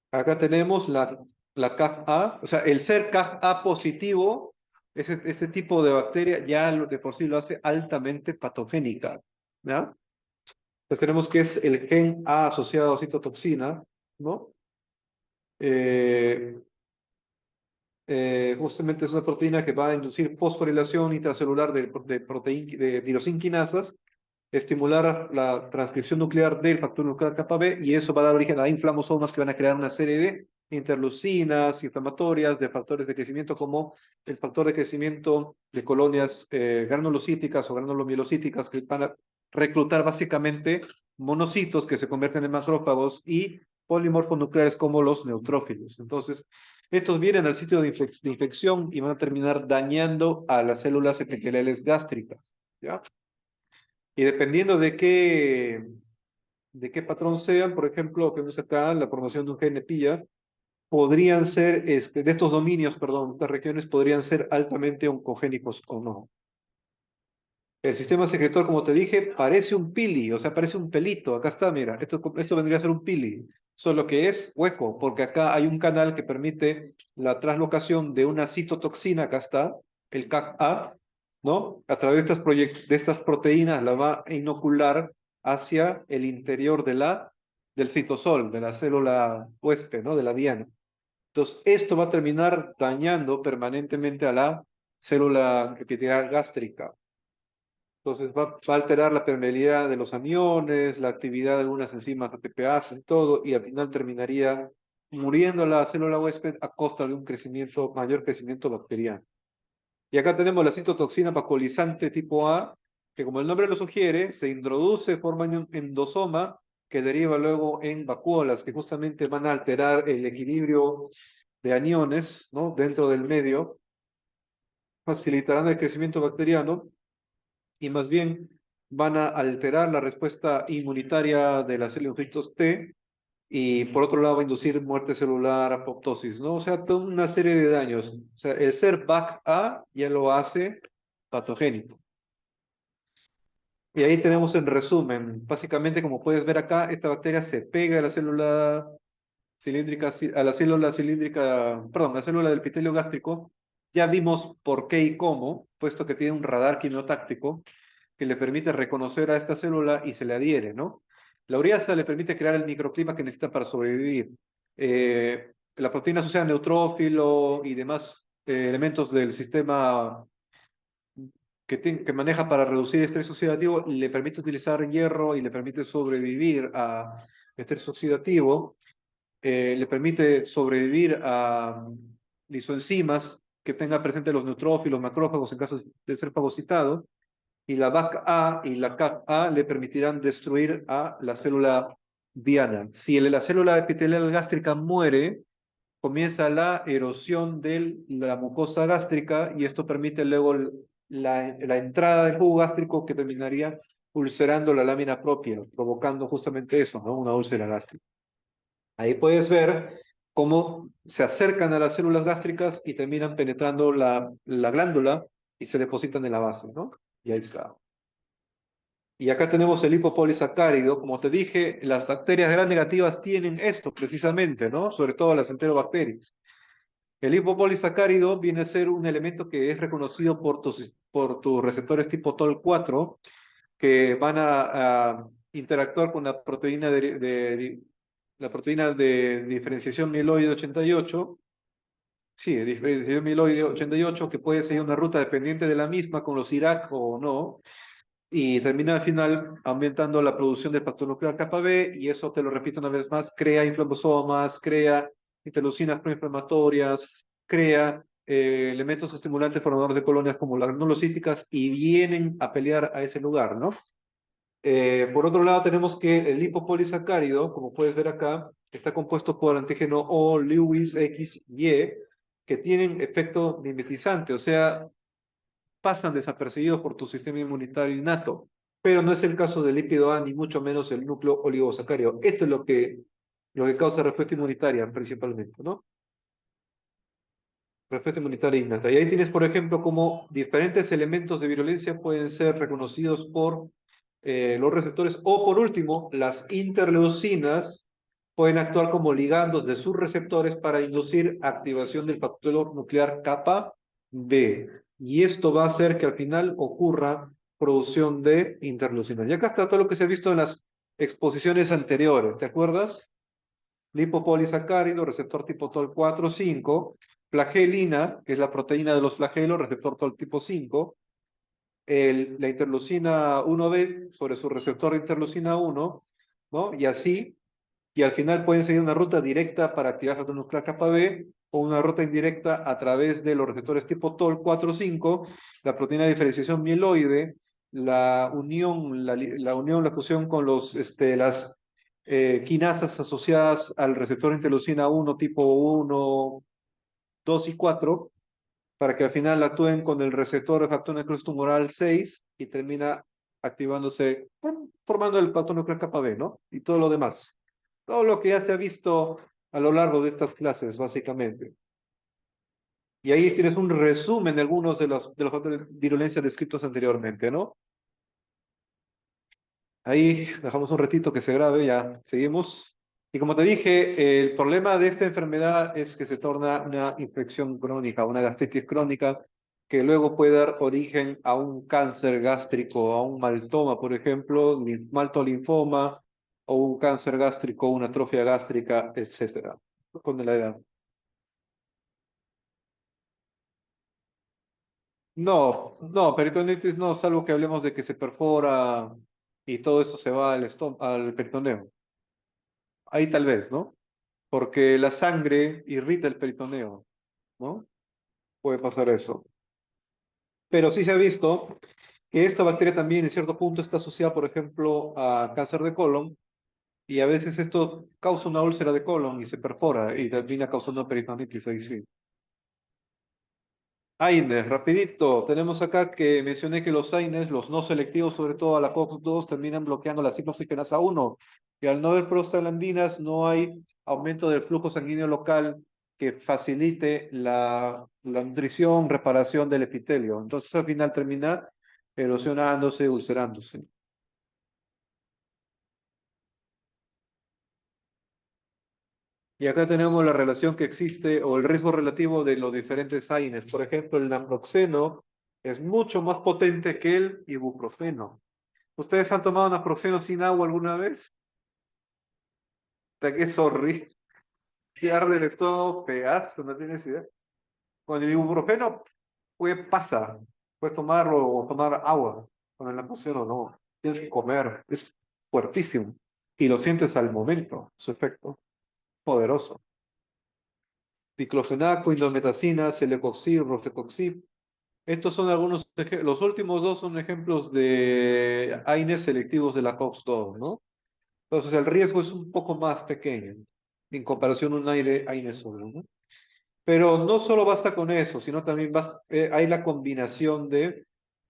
Acá tenemos la CAF-A, o sea, el ser CAF-A positivo, ese tipo de bacteria ya de por sí lo hace altamente patogénica, ¿ya? Entonces tenemos que es el gen A asociado a citotoxina, ¿no? Eh, Justamente es una proteína que va a inducir fosforilación intracelular de tirosinquinasas, estimular la transcripción nuclear del factor nuclear kappa B, y eso va a dar origen a inflamosomas que van a crear una serie de interleucinas inflamatorias, de factores de crecimiento, como el factor de crecimiento de colonias granulocíticas o granulomielocíticas, que van a reclutar básicamente monocitos que se convierten en macrófagos y polimorfos nucleares como los neutrófilos. Entonces, estos vienen al sitio de infección y van a terminar dañando a las células epiteliales gástricas, ¿ya? Y dependiendo de qué patrón sean, por ejemplo, que vemos acá, la formación de un gen pilla, podrían ser, de estos dominios, perdón, estas regiones podrían ser altamente oncogénicos o no. El sistema secretor, como te dije, parece un pili, o sea, parece un pelito. Acá está, mira, esto vendría a ser un pili, solo que es hueco, porque acá hay un canal que permite la translocación de una citotoxina, acá está, el CAC-A, ¿no? A través de estas proteínas la va a inocular hacia el interior del citosol, de la célula huésped, ¿no? De la diana. Entonces, esto va a terminar dañando permanentemente a la célula epitelial gástrica. Entonces va a alterar la permeabilidad de los aniones, la actividad de algunas enzimas ATPase y todo, y al final terminaría muriendo la célula huésped a costa de un mayor crecimiento bacteriano. Y acá tenemos la citotoxina vacuolizante tipo A, que como el nombre lo sugiere, se introduce, forma un endosoma que deriva luego en vacuolas, que justamente van a alterar el equilibrio de aniones, ¿no? Dentro del medio, facilitarán el crecimiento bacteriano y más bien van a alterar la respuesta inmunitaria de las células linfocitos T, y por otro lado va a inducir muerte celular, apoptosis, ¿no? O sea, toda una serie de daños. O sea, el ser BAC-A ya lo hace patogénico. Y ahí tenemos en resumen, básicamente como puedes ver acá, esta bacteria se pega a la célula cilíndrica, a la célula cilíndrica, perdón, a la célula del epitelio gástrico. Ya vimos por qué y cómo, puesto que tiene un radar quimiotáctico que le permite reconocer a esta célula y se le adhiere, ¿no? La ureasa le permite crear el microclima que necesita para sobrevivir. La proteína asociada a neutrófilo y demás elementos del sistema que maneja para reducir estrés oxidativo le permite utilizar hierro y le permite sobrevivir a estrés oxidativo, le permite sobrevivir a lisoenzimas que tengan presentes los neutrófilos, macrófagos en caso de ser fagocitado, y la BAC-A y la CAF-A le permitirán destruir a la célula diana. Si la célula epitelial gástrica muere, comienza la erosión de la mucosa gástrica y esto permite luego la entrada del jugo gástrico que terminaría ulcerando la lámina propia, provocando justamente eso, ¿no? Una úlcera gástrica. Ahí puedes ver cómo se acercan a las células gástricas y terminan penetrando la glándula y se depositan en la base, ¿no? Y ahí está. Y acá tenemos el lipopolisacárido. Como te dije, las bacterias gram negativas tienen esto precisamente, ¿no? Sobre todo las enterobacterias. El lipopolisacárido viene a ser un elemento que es reconocido por tus receptores tipo TOL4, que van a interactuar con la proteína la proteína de diferenciación mieloide 88. Sí, de diferenciación mieloide 88, que puede seguir una ruta dependiente de la misma con los IRAC o no, y termina al final aumentando la producción del factor nuclear kappa B, y eso, te lo repito una vez más, crea inflamasomas, crea interleucinas proinflamatorias, crea elementos estimulantes formadores de colonias como las granulocíticas, y vienen a pelear a ese lugar, ¿no? Por otro lado, tenemos que el lipopolisacárido, como puedes ver acá, está compuesto por antígeno O, Lewis, X, Y, que tienen efecto mimetizante, o sea, pasan desapercibidos por tu sistema inmunitario innato, pero no es el caso del lípido A, ni mucho menos el núcleo oligosacárido. Esto es lo que causa respuesta inmunitaria principalmente, ¿no? Respuesta inmunitaria innata. Y ahí tienes, por ejemplo, cómo diferentes elementos de virulencia pueden ser reconocidos por los receptores, o por último, las interleucinas pueden actuar como ligandos de sus receptores para inducir activación del factor nuclear kappa B. Y esto va a hacer que al final ocurra producción de interleucinas. Y acá está todo lo que se ha visto en las exposiciones anteriores, ¿te acuerdas? Lipopolisacárido, receptor tipo TOL4, 5, flagelina, que es la proteína de los flagelos, receptor TOL tipo 5, la interleucina 1B sobre su receptor de interleucina 1, ¿no? Y así, y al final pueden seguir una ruta directa para activar factor nuclear kappa B, o una ruta indirecta a través de los receptores tipo TOL4, 5, la proteína de diferenciación mieloide, la fusión con las quinasas asociadas al receptor interleucina 1 tipo 1, 2 y 4, para que al final actúen con el receptor de factor necrosis tumoral 6 y termina activándose, bueno, formando el factor nuclear kappa B, ¿no? Y todo lo demás. Todo lo que ya se ha visto a lo largo de estas clases, básicamente. Y ahí tienes un resumen de algunos de los factores de virulencia descritos anteriormente, ¿no? Ahí dejamos un ratito que se grabe, ya seguimos. Y como te dije, el problema de esta enfermedad es que se torna una infección crónica, una gastritis crónica, que luego puede dar origen a un cáncer gástrico, a un maltoma, por ejemplo, maltolinfoma, o un cáncer gástrico, una atrofia gástrica, etcétera, con la edad. No, no, peritonitis no, salvo que hablemos de que se perfora y todo eso se va al peritoneo. Ahí tal vez, ¿no? Porque la sangre irrita el peritoneo, ¿no? Puede pasar eso. Pero sí se ha visto que esta bacteria también en cierto punto está asociada, por ejemplo, a cáncer de colon, y a veces esto causa una úlcera de colon y se perfora y termina causando peritonitis, ahí sí. AINES, rapidito, tenemos acá que mencioné que los AINES, los no selectivos, sobre todo a la COX-2, terminan bloqueando la ciclooxigenasa 1, y al no haber prostaglandinas no hay aumento del flujo sanguíneo local que facilite la nutrición, reparación del epitelio. Entonces al final termina erosionándose, ulcerándose. Y acá tenemos la relación que existe o el riesgo relativo de los diferentes AINES. Por ejemplo, el naproxeno es mucho más potente que el ibuprofeno. ¿Ustedes han tomado naproxeno sin agua alguna vez? ¿De qué es horrible? Te arde el estómago, pedazo, no tienes idea. Con el ibuprofeno, pues pasa. Puedes tomarlo o tomar agua. Con el naproxeno no. Tienes que comer. Es fuertísimo. Y lo sientes al momento, su efecto. Poderoso. Diclofenaco, indometacina, celecoxib, rofecoxib. Estos son algunos, los últimos dos son ejemplos de AINES selectivos de la COX-2, ¿no? Entonces el riesgo es un poco más pequeño en comparación a un AINE solo, ¿no? Pero no solo basta con eso, sino también hay la combinación de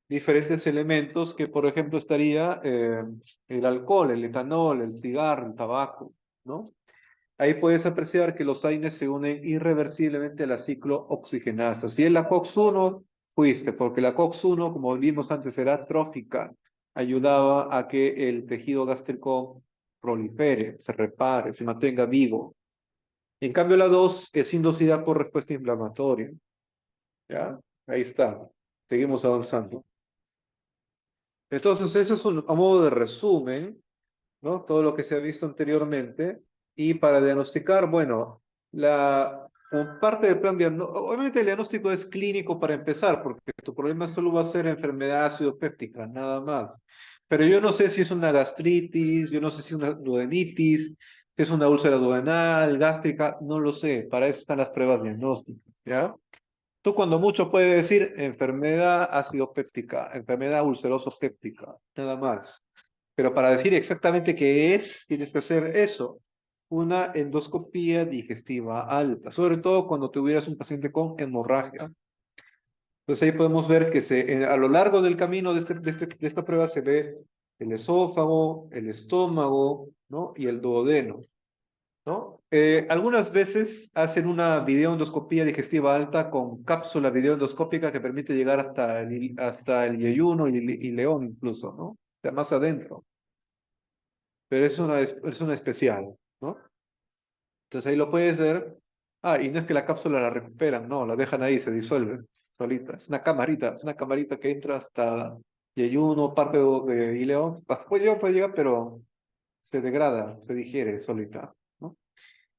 diferentes elementos que, por ejemplo, estaría el alcohol, el etanol, el cigarro, el tabaco, ¿no? Ahí puedes apreciar que los AINES se unen irreversiblemente a la ciclooxigenasa. Si es la COX-1, fuiste, porque la COX-1, como vimos antes, era trófica, ayudaba a que el tejido gástrico prolifere, se repare, se mantenga vivo. En cambio, la 2 es inducida por respuesta inflamatoria. ¿Ya? Ahí está. Seguimos avanzando. Entonces, eso es a modo de resumen, ¿no? Todo lo que se ha visto anteriormente. Y para diagnosticar, bueno, como parte del plan diagnóstico, obviamente el diagnóstico es clínico para empezar, porque tu problema solo va a ser enfermedad ácido-péptica, nada más. Pero yo no sé si es una gastritis, yo no sé si es una duodenitis, si es una úlcera duodenal, gástrica, no lo sé. Para eso están las pruebas diagnósticas, ¿ya? Tú cuando mucho puedes decir enfermedad ácido-péptica, enfermedad ulceroso-péptica, nada más. Pero para decir exactamente qué es, tienes que hacer eso, una endoscopía digestiva alta, sobre todo cuando tuvieras un paciente con hemorragia. Entonces ahí podemos ver que a lo largo del camino de esta prueba se ve el esófago, el estómago, ¿no? Y el duodeno, ¿no? Algunas veces hacen una videoendoscopía digestiva alta con cápsula videoendoscópica que permite llegar hasta el yeyuno y león incluso, ¿no? O sea, más adentro. Pero es una especial, ¿no? Entonces ahí lo puedes ver. Ah, y no es que la cápsula la recuperan, no, la dejan ahí, se disuelve solita. Es una camarita que entra hasta yeyuno, parte de ileón. Hasta Yeyuno puede llegar, pero se degrada, se digiere solita, ¿no?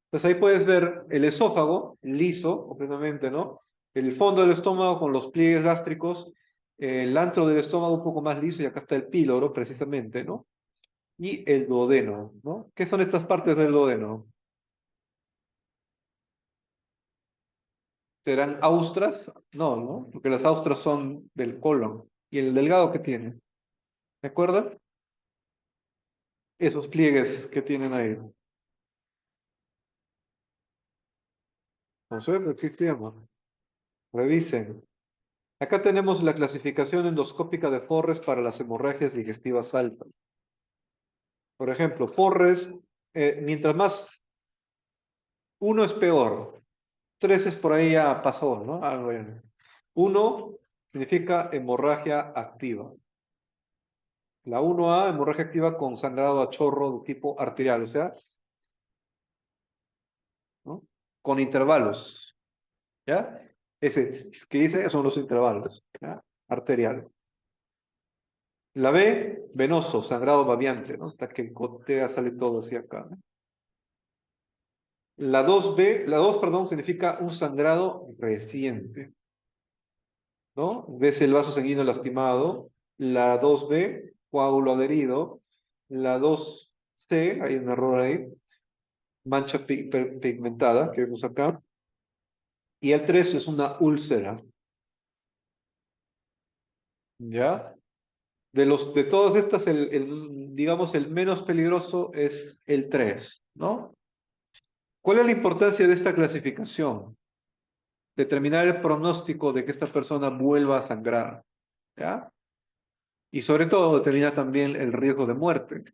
Entonces ahí puedes ver el esófago liso completamente, ¿no? El fondo del estómago con los pliegues gástricos, el antro del estómago un poco más liso y acá está el píloro precisamente, ¿no? Y el duodeno, ¿no? ¿Qué son estas partes del duodeno? ¿Serán austras? No, ¿no? Porque las austras son del colon. ¿Y el delgado qué tiene? ¿Me acuerdas? Esos pliegues que tienen ahí. No sé, pero ¿qué se llama? Revisen. Acá tenemos la clasificación endoscópica de Forres para las hemorragias digestivas altas. Por ejemplo, Forres, mientras más, uno es peor, tres es por ahí ya pasó, ¿no? Algo ya. Uno significa hemorragia activa. La 1A, hemorragia activa con sangrado a chorro de tipo arterial, o sea, ¿no? Con intervalos, ¿ya? Ese que dice son los intervalos, ¿ya? Arterial. La B, venoso, sangrado babiante, ¿no? Hasta que gotea, sale todo hacia acá, ¿no? La 2, perdón, significa un sangrado reciente, ¿no? Ves el vaso sanguíneo lastimado. La 2B, coágulo adherido. La 2C, hay un error ahí, mancha pigmentada, que vemos acá. Y el 3 es una úlcera, ¿ya? De todas estas, digamos, el menos peligroso es el 3, ¿no? ¿Cuál es la importancia de esta clasificación? Determinar el pronóstico de que esta persona vuelva a sangrar, ¿ya? Y sobre todo determina también el riesgo de muerte.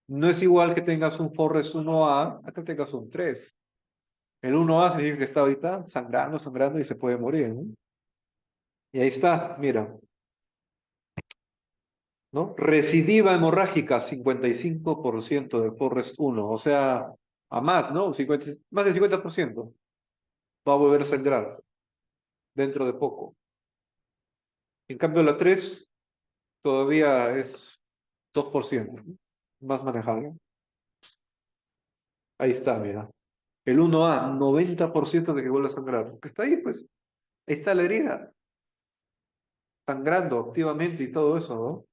No es igual que tengas un Forres 1A a que tengas un 3. El 1A significa que está ahorita sangrando, sangrando y se puede morir, ¿no? Y ahí está, mira, ¿no? Recidiva hemorrágica, 55% de Forres 1, o sea, a más, ¿no? Más del 50% va a volver a sangrar dentro de poco. En cambio, la 3 todavía es 2%, ¿no? Más manejable. Ahí está, mira. El 1A, 90% de que vuelva a sangrar. Que está ahí, pues. Ahí está la herida, sangrando activamente y todo eso, ¿no?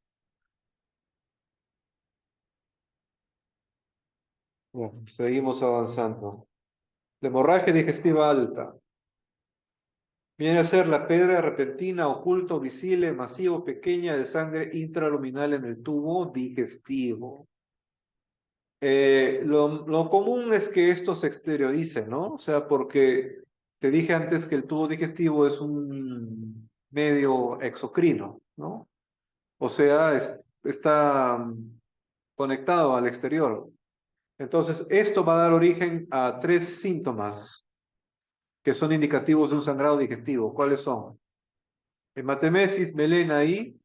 Bueno, seguimos avanzando. La hemorragia digestiva alta. Viene a ser la pérdida repentina, oculta, o visible, masivo, pequeña de sangre intraluminal en el tubo digestivo. Lo común es que esto se exteriorice, ¿no? O sea, porque te dije antes que el tubo digestivo es un medio exocrino, ¿no? O sea, está conectado al exterior. Entonces, esto va a dar origen a tres síntomas que son indicativos de un sangrado digestivo. ¿Cuáles son? Hematemesis, melena y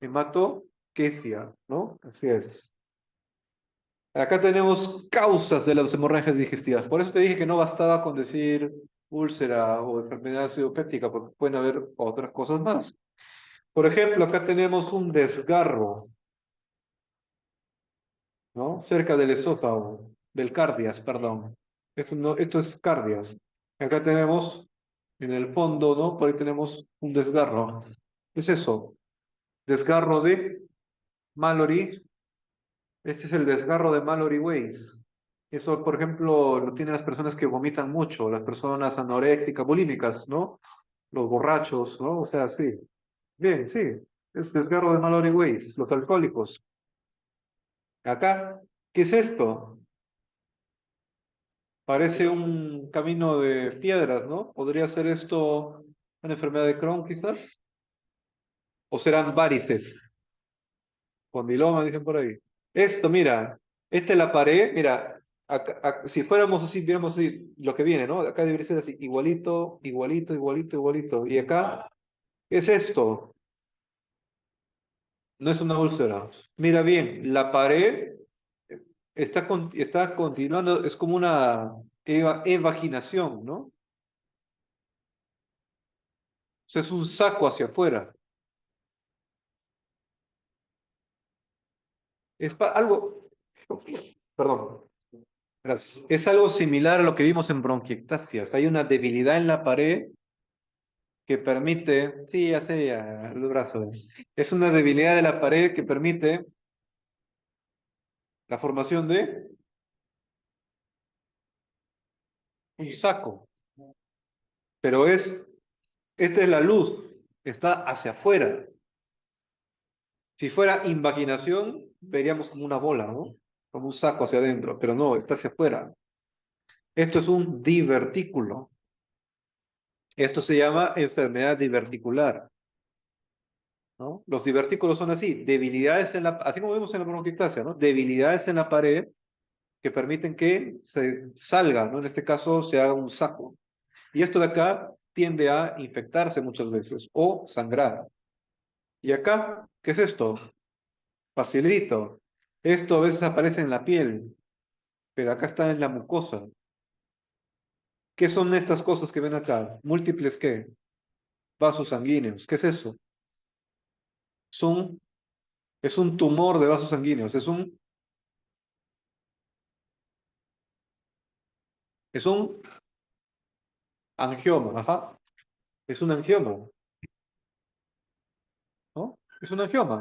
hematoquetia, ¿no? Así es. Acá tenemos causas de las hemorragias digestivas. Por eso te dije que no bastaba con decir úlcera o enfermedad acidopéptica, porque pueden haber otras cosas más. Por ejemplo, acá tenemos un desgarro, ¿no? Cerca del esófago, del cardias, perdón. Esto, no, esto es cardias. Acá tenemos, en el fondo, ¿no? Por ahí tenemos un desgarro. ¿Qué es eso? Desgarro de Mallory. Este es el desgarro de Mallory-Weiss. Eso, por ejemplo, lo tienen las personas que vomitan mucho, las personas anoréxicas, bulímicas, ¿no? Los borrachos, ¿no? O sea, sí. Bien, sí. Es desgarro de Mallory-Weiss, los alcohólicos. Acá, ¿qué es esto? Parece un camino de piedras, ¿no? ¿Podría ser esto una enfermedad de Crohn, quizás? ¿O serán varices? Condiloma, dicen por ahí. Esto, mira, esta es la pared, mira, si fuéramos así, viéramos así, lo que viene, ¿no? Acá debería ser así, igualito, igualito, igualito, igualito. Y acá, ¿qué es esto? No es una úlcera. Mira bien, la pared está continuando, es como una evaginación, ¿no? O sea, es un saco hacia afuera. Algo, perdón, gracias. Es algo similar a lo que vimos en bronquiectasias. Hay una debilidad en la pared que permite, sí, ya sé, ya, el brazo. Es una debilidad de la pared que permite la formación de un saco. Pero esta es la luz, está hacia afuera. Si fuera invaginación, veríamos como una bola, ¿no? Como un saco hacia adentro, pero no, está hacia afuera. Esto es un divertículo. Esto se llama enfermedad diverticular, ¿no? Los divertículos son así, debilidades en la, así como vemos en la bronquiectasia, ¿no? Debilidades en la pared que permiten que se salga, ¿no? En este caso se haga un saco. Y esto de acá tiende a infectarse muchas veces o sangrar. Y acá, ¿qué es esto? Facilito. Esto a veces aparece en la piel, pero acá está en la mucosa. ¿Qué son estas cosas que ven acá? Múltiples qué? Vasos sanguíneos. ¿Qué es eso? Son, es un tumor de vasos sanguíneos. Es un angioma. Ajá. Es un angioma, ¿no? Es un angioma.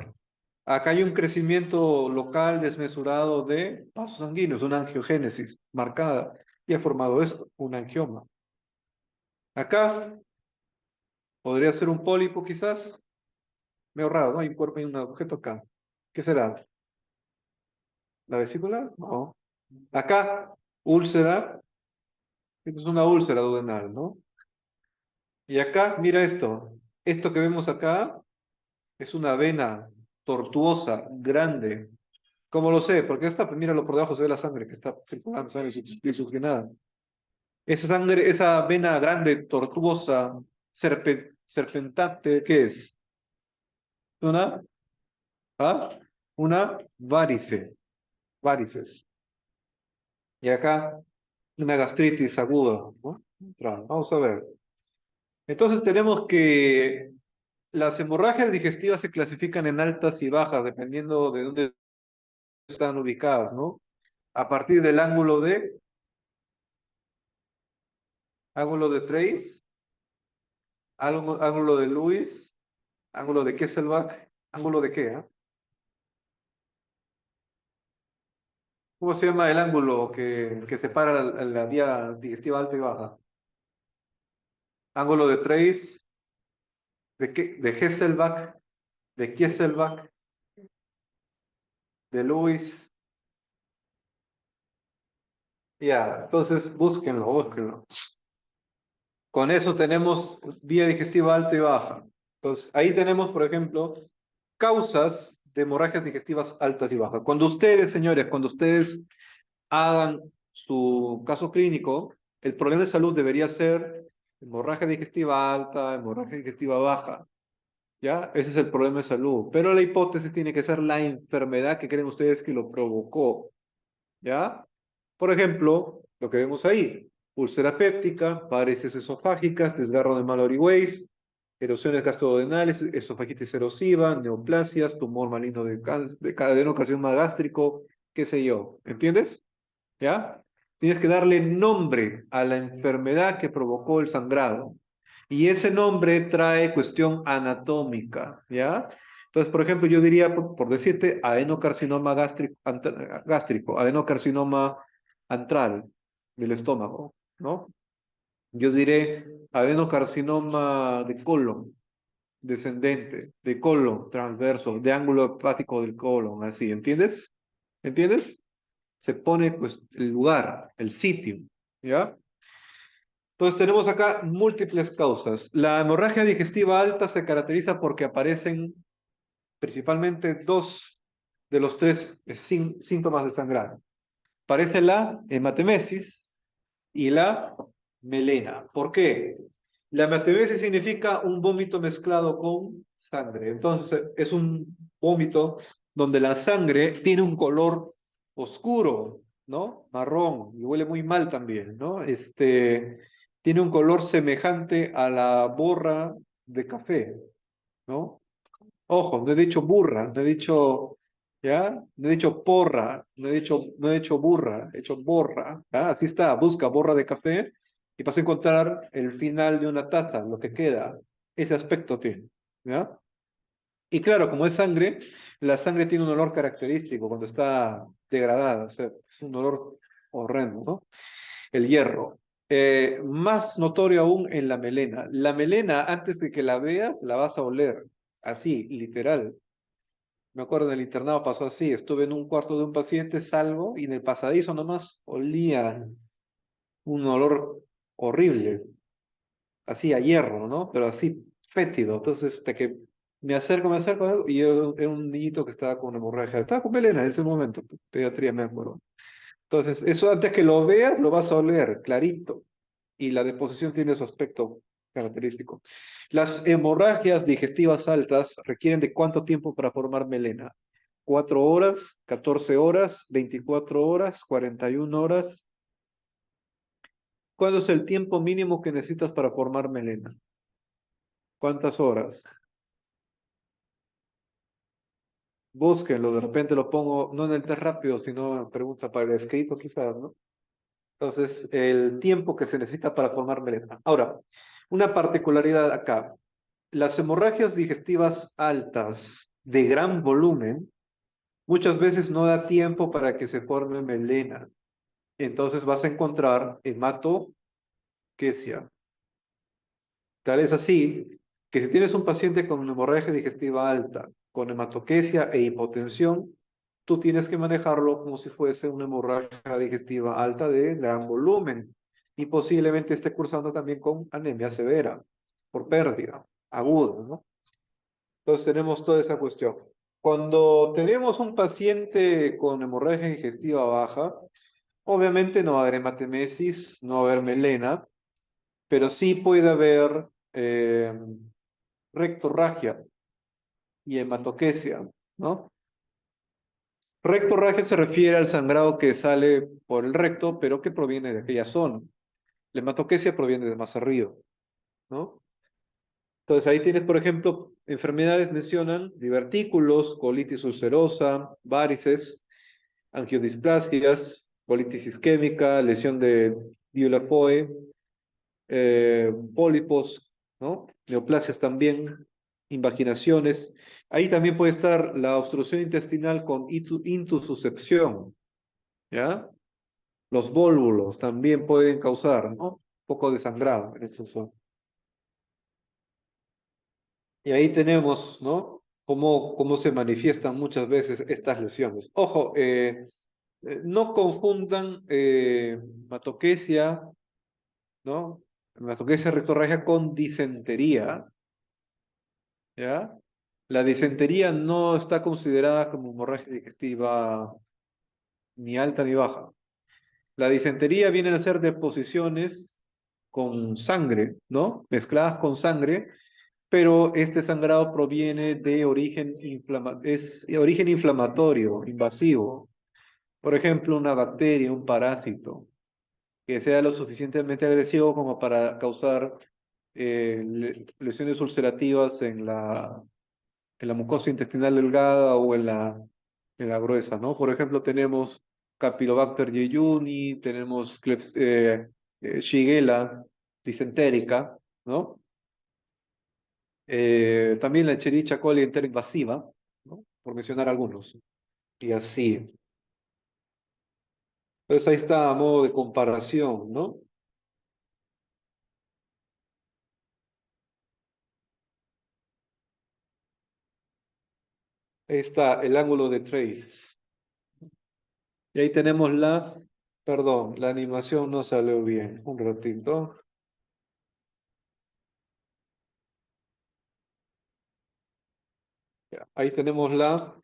Acá hay un crecimiento local desmesurado de vasos sanguíneos, una angiogénesis marcada, y ha formado esto, un angioma. Acá podría ser un pólipo quizás, medio raro, ¿no? Hay un cuerpo y un objeto acá. ¿Qué será? ¿La vesícula? No. Acá, úlcera, esto es una úlcera duodenal, ¿no? Y acá, mira esto, esto que vemos acá es una vena tortuosa, grande. ¿Cómo lo sé? Porque esta, míralo por debajo, se ve la sangre que está circulando, sangre desoxigenada. Esa sangre, esa vena grande, tortuosa, serpentante, ¿qué es? Una, ¿ah? Una varice, varices. Y acá, una gastritis aguda, ¿no? Vamos a ver. Entonces tenemos que las hemorragias digestivas se clasifican en altas y bajas, dependiendo de dónde están ubicadas, ¿no? A partir del ángulo de Trace, ángulo de Lewis, ángulo de Kesselbach, ángulo de qué, ah? ¿Cómo se llama el ángulo que separa la vía digestiva alta y baja? Ángulo de Trace, de Hesselbach, de Kesselbach, de Lewis. Ya, entonces búsquenlo. Con eso tenemos vía digestiva alta y baja. Entonces, ahí tenemos, por ejemplo, causas de hemorragias digestivas altas y bajas. Cuando ustedes, señores, cuando ustedes hagan su caso clínico, el problema de salud debería ser hemorragia digestiva alta, hemorragia digestiva baja. ¿Ya? Ese es el problema de salud. Pero la hipótesis tiene que ser la enfermedad que creen ustedes que lo provocó. ¿Ya? Por ejemplo, lo que vemos ahí, úlcera péptica, varices esofágicas, desgarro de Mallory Weiss, erosiones gastrodenales, esofagitis erosiva, neoplasias, tumor maligno de adenocardinoma gástrico, qué sé yo. ¿Entiendes? ¿Ya? Tienes que darle nombre a la enfermedad que provocó el sangrado. Y ese nombre trae cuestión anatómica, ¿ya? Entonces, por ejemplo, yo diría, por decirte, adenocarcinoma gástrico, adenocarcinoma antral del estómago, ¿no? Yo diré adenocarcinoma de colon, descendente, de colon transverso, de ángulo hepático del colon, así, ¿entiendes? ¿Entiendes? Se pone pues el lugar, el sitio, ¿ya? Entonces tenemos acá múltiples causas. La hemorragia digestiva alta se caracteriza porque aparecen principalmente dos de los tres síntomas de sangrado. Aparece la hematemesis y la melena. ¿Por qué? La hematemesis significa un vómito mezclado con sangre. Entonces es un vómito donde la sangre tiene un color oscuro, ¿no? Marrón, y huele muy mal también, ¿no? Tiene un color semejante a la borra de café, ¿no? Ojo, no he dicho burra, no he dicho, ¿ya? No he dicho porra, no he dicho burra, he dicho borra, ¿ya? Así está, busca borra de café y vas a encontrar el final de una taza, lo que queda, ese aspecto tiene, ¿ya? Y claro, como es sangre, la sangre tiene un olor característico cuando está degradada, o sea, es un olor horrendo, ¿no? El hierro. Más notorio aún en la melena. La melena, antes de que la veas, la vas a oler, así, literal. Me acuerdo en el internado pasó así, estuve en un cuarto de un paciente, salgo y en el pasadizo nomás olía un olor horrible, así a hierro, ¿no? Pero así fétido. Entonces, hasta que me acerco, y yo era un niñito que estaba con hemorragia, estaba con melena en ese momento, pediatría me acuerdo. Entonces, eso antes que lo veas, lo vas a oler clarito. Y la deposición tiene su aspecto característico. Las hemorragias digestivas altas requieren de cuánto tiempo para formar melena. 4 horas, 14 horas, 24 horas, 41 horas. ¿Cuál es el tiempo mínimo que necesitas para formar melena? ¿Cuántas horas? Búsquenlo, de repente lo pongo, no en el test rápido, sino pregunta para el escrito quizás, ¿no? Entonces, el tiempo que se necesita para formar melena. Ahora, una particularidad acá. Las hemorragias digestivas altas de gran volumen muchas veces no da tiempo para que se forme melena. Entonces vas a encontrar hematoquesia. Tal es así que si tienes un paciente con una hemorragia digestiva alta, con hematoquesia e hipotensión, tú tienes que manejarlo como si fuese una hemorragia digestiva alta de gran volumen y posiblemente esté cursando también con anemia severa por pérdida aguda, ¿no? Entonces tenemos toda esa cuestión. Cuando tenemos un paciente con hemorragia digestiva baja, obviamente no va a haber hematemesis, no va a haber melena, pero sí puede haber rectorragia y hematoquesia, ¿no? Rectorragia se refiere al sangrado que sale por el recto, pero que proviene de aquella zona. La hematoquesia proviene de más arriba, ¿no? Entonces ahí tienes, por ejemplo, enfermedades mencionan divertículos, colitis ulcerosa, varices, angiodisplasias, colitis isquémica, lesión de Dieulafoe, pólipos, ¿no? Neoplasias también, invaginaciones. Ahí también puede estar la obstrucción intestinal con intussuscepción, ¿ya? Los vólvulos también pueden causar, ¿no? Un poco de sangrado en estos son. Y ahí tenemos, ¿no? Cómo se manifiestan muchas veces estas lesiones. Ojo, no confundan hematoquesia, ¿no? Hematoquesia rectorragia con disentería. ¿ya? La disentería no está considerada como hemorragia digestiva ni alta ni baja. La disentería viene a ser deposiciones con sangre, ¿no? Mezcladas con sangre, pero este sangrado proviene de es de origen inflamatorio, invasivo. Por ejemplo, una bacteria, un parásito, que sea lo suficientemente agresivo como para causar lesiones ulcerativas en la mucosa intestinal delgada o en la gruesa, ¿no? Por ejemplo, tenemos Campylobacter jejuni, tenemos Shigella disentérica, ¿no? También la Escherichia coli enteroinvasiva, ¿no? Por mencionar algunos. Y así. Entonces ahí está a modo de comparación, ¿no? Ahí está el ángulo de traces. Y ahí tenemos perdón, la animación no salió bien. Un ratito. Ya, ahí tenemos la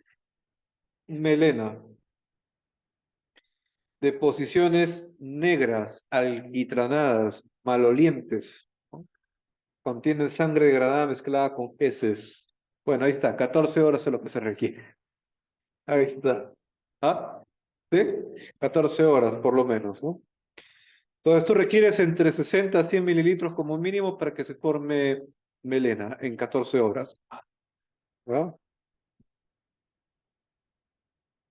melena. Deposiciones negras, alquitranadas, malolientes, ¿no? Contienen sangre degradada mezclada con heces. Bueno, ahí está, 14 horas es lo que se requiere. Ahí está. ¿Ah? ¿Sí? 14 horas por lo menos, ¿no? Todo esto requieres entre 60 a 100 mililitros como mínimo para que se forme melena en 14 horas. ¿Verdad?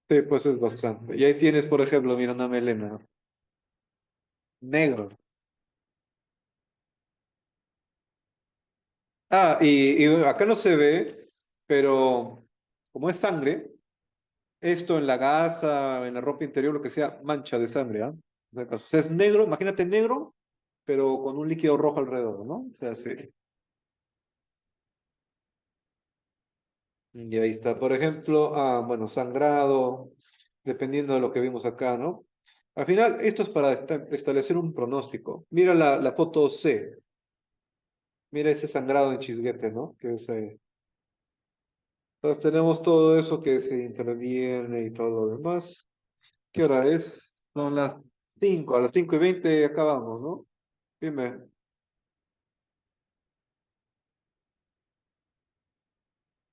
Sí, pues es bastante. Y ahí tienes, por ejemplo, mira una melena. Negro. Ah, y acá no se ve, pero como es sangre, esto en la gasa, en la ropa interior, lo que sea, mancha de sangre, ¿ah? O sea, o sea, es negro, imagínate negro, pero con un líquido rojo alrededor, ¿no? O sea, sí. Y ahí está, por ejemplo, bueno, sangrado, dependiendo de lo que vimos acá, ¿no? Al final, esto es para establecer un pronóstico. Mira la foto C, mira ese sangrado en chisguete, ¿no? Que es, entonces tenemos todo eso que se interviene y todo lo demás. ¿Qué hora es? Son las 5, a las 5:20 acabamos, ¿no? Dime.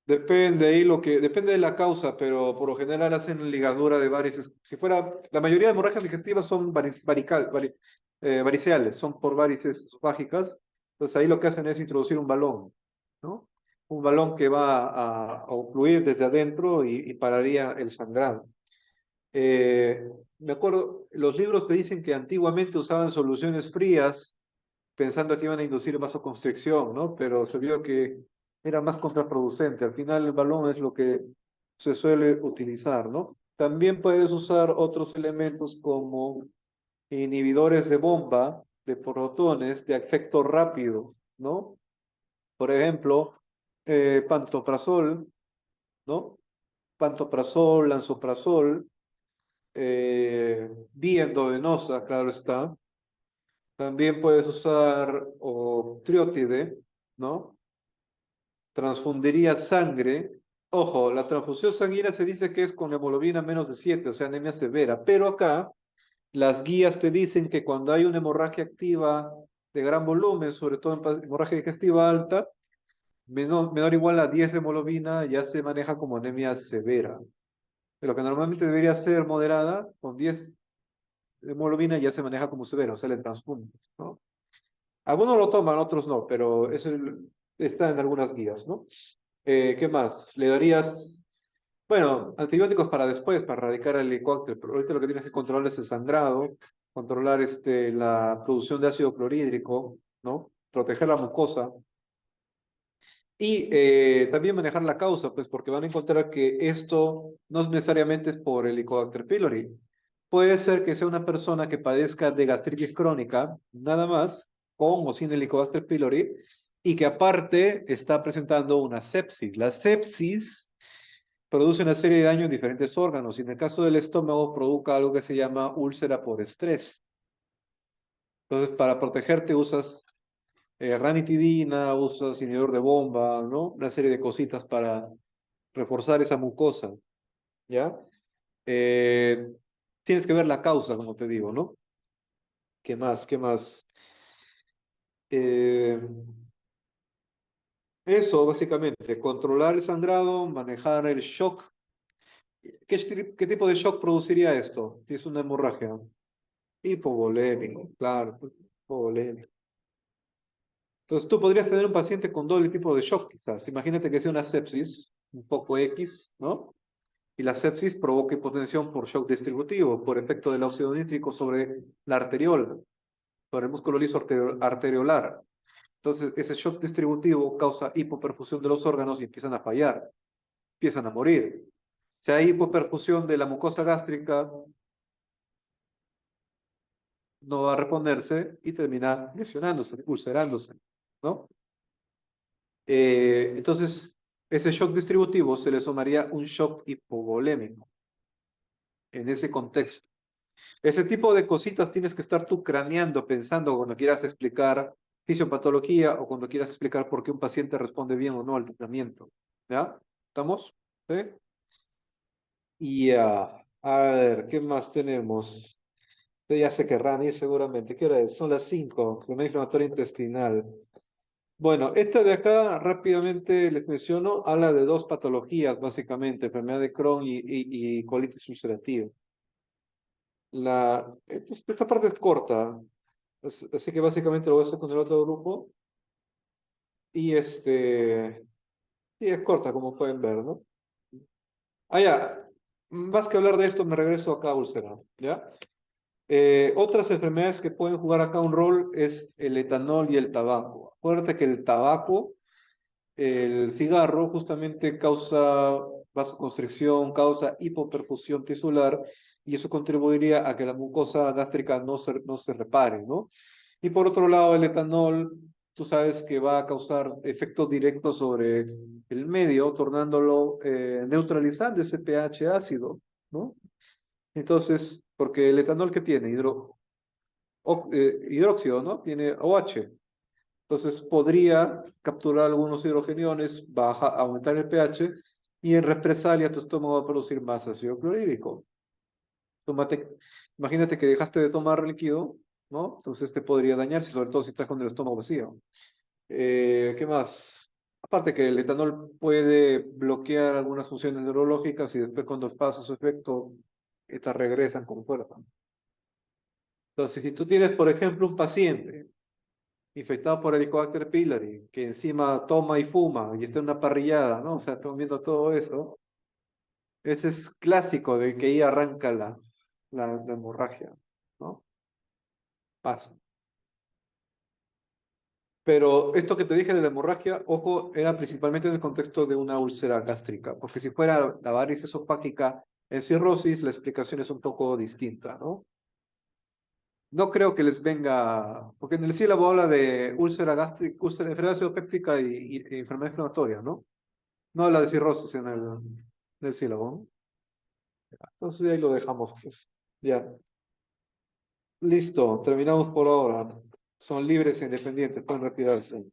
Depende ahí depende de la causa, pero por lo general hacen ligadura de varices. Si fuera, la mayoría de hemorragias digestivas son variceales, son por varices esofágicas. Entonces ahí lo que hacen es introducir un balón, ¿no? Un balón que va a ocluir desde adentro y pararía el sangrado. Me acuerdo, los libros te dicen que antiguamente usaban soluciones frías pensando que iban a inducir vasoconstricción, ¿no? Pero se vio que era más contraproducente. Al final el balón es lo que se suele utilizar, ¿no? También puedes usar otros elementos como inhibidores de bomba de protones de efecto rápido, ¿no? Por ejemplo, pantoprazol, ¿no? Pantoprazol, lansoprazol, vía endovenosa, claro está. También puedes usar o triótide, ¿no? Transfundiría sangre. Ojo, la transfusión sanguínea se dice que es con hemoglobina menos de 7, o sea, anemia severa. Pero acá las guías te dicen que cuando hay una hemorragia activa de gran volumen, sobre todo en hemorragia digestiva alta, menor o igual a 10 de hemoglobina ya se maneja como anemia severa. Pero que normalmente debería ser moderada, con 10 de hemoglobina ya se maneja como severa, o sea, le transfundes, ¿no? Algunos lo toman, otros no, pero eso está en algunas guías, ¿no? ¿Qué más? Le darías, bueno, antibióticos para después, para erradicar el helicóptero, pero ahorita lo que tienes que controlar es el sangrado, controlar la producción de ácido clorhídrico, ¿no? Proteger la mucosa y también manejar la causa, pues porque van a encontrar que esto no es necesariamente es por el Helicobacter pylori. Puede ser que sea una persona que padezca de gastritis crónica, nada más, con o sin Helicobacter pylori, y que aparte está presentando una sepsis. La sepsis produce una serie de daños en diferentes órganos, y en el caso del estómago provoca algo que se llama úlcera por estrés. Entonces, para protegerte usas ranitidina, usas inhibidor de bomba, ¿no? Una serie de cositas para reforzar esa mucosa, ¿ya? Eh, Tienes que ver la causa, como te digo, ¿no? ¿Qué más? ¿Qué más? Eh, Eso, básicamente, controlar el sangrado, manejar el shock. ¿Qué tipo de shock produciría esto? Si es una hemorragia. Hipovolémico, claro, hipovolémico. Entonces tú podrías tener un paciente con doble tipo de shock, quizás. Imagínate que sea una sepsis, un poco X, ¿no? Y la sepsis provoca hipotensión por shock distributivo, por efecto del óxido nítrico sobre la arteriola, sobre el músculo liso arteriolar. Entonces, ese shock distributivo causa hipoperfusión de los órganos y empiezan a fallar, empiezan a morir. Si hay hipoperfusión de la mucosa gástrica, no va a reponerse y termina lesionándose, ulcerándose, ¿no? Entonces, ese shock distributivo se le sumaría un shock hipovolémico en ese contexto. Ese tipo de cositas tienes que estar tú craneando, pensando cuando quieras explicar fisiopatología o cuando quieras explicar por qué un paciente responde bien o no al tratamiento. ¿Ya? ¿Estamos? ¿Sí? Y a ver, ¿qué más tenemos? Ya sé que Rani seguramente. ¿Qué hora es? Son las 5. Enfermedad inflamatoria intestinal. Bueno, esta de acá rápidamente les menciono, habla de dos patologías básicamente, enfermedad de Crohn y colitis ulcerativa. Esta parte es corta, así que básicamente lo voy a hacer con el otro grupo. Y sí, es corta como pueden ver, ¿no? Ya, más que hablar de esto, me regreso acá a úlcera, ¿ya? Otras enfermedades que pueden jugar acá un rol es el etanol y el tabaco. Acuérdate que el tabaco, el cigarro, justamente causa vasoconstricción, causa hipoperfusión tisular y eso contribuiría a que la mucosa gástrica no se repare, ¿no? Y por otro lado, el etanol, tú sabes que va a causar efectos directos sobre el medio, tornándolo, neutralizando ese pH ácido, ¿no? Entonces, porque el etanol que tiene hidróxido, ¿no? Tiene OH. Entonces podría capturar algunos hidrogeniones, aumentar el pH y en represalia tu estómago va a producir más ácido clorhídrico. Tómate, imagínate que dejaste de tomar líquido, ¿no? Entonces te podría dañarse, sobre todo si estás con el estómago vacío. ¿Qué más? Aparte que el etanol puede bloquear algunas funciones neurológicas y después cuando pasa su efecto, estas regresan con fuerza. Entonces, si tú tienes, por ejemplo, un paciente infectado por Helicobacter pylori, que encima toma y fuma y está en una parrillada, ¿no? O sea, estamos viendo todo eso. Ese es clásico de que ahí arranca la hemorragia, ¿no? Pasa. Pero esto que te dije de la hemorragia, ojo, era principalmente en el contexto de una úlcera gástrica, porque si fuera la varices esofágica en cirrosis, la explicación es un poco distinta, ¿no? No creo que les venga, porque en el sílabo habla de úlcera gástrica, úlcera, enfermedad péptica y enfermedad inflamatoria, ¿no? No habla de cirrosis en el sílabo, ¿no? Entonces ahí lo dejamos, pues. Ya. Listo, terminamos por ahora. Son libres e independientes, pueden retirarse.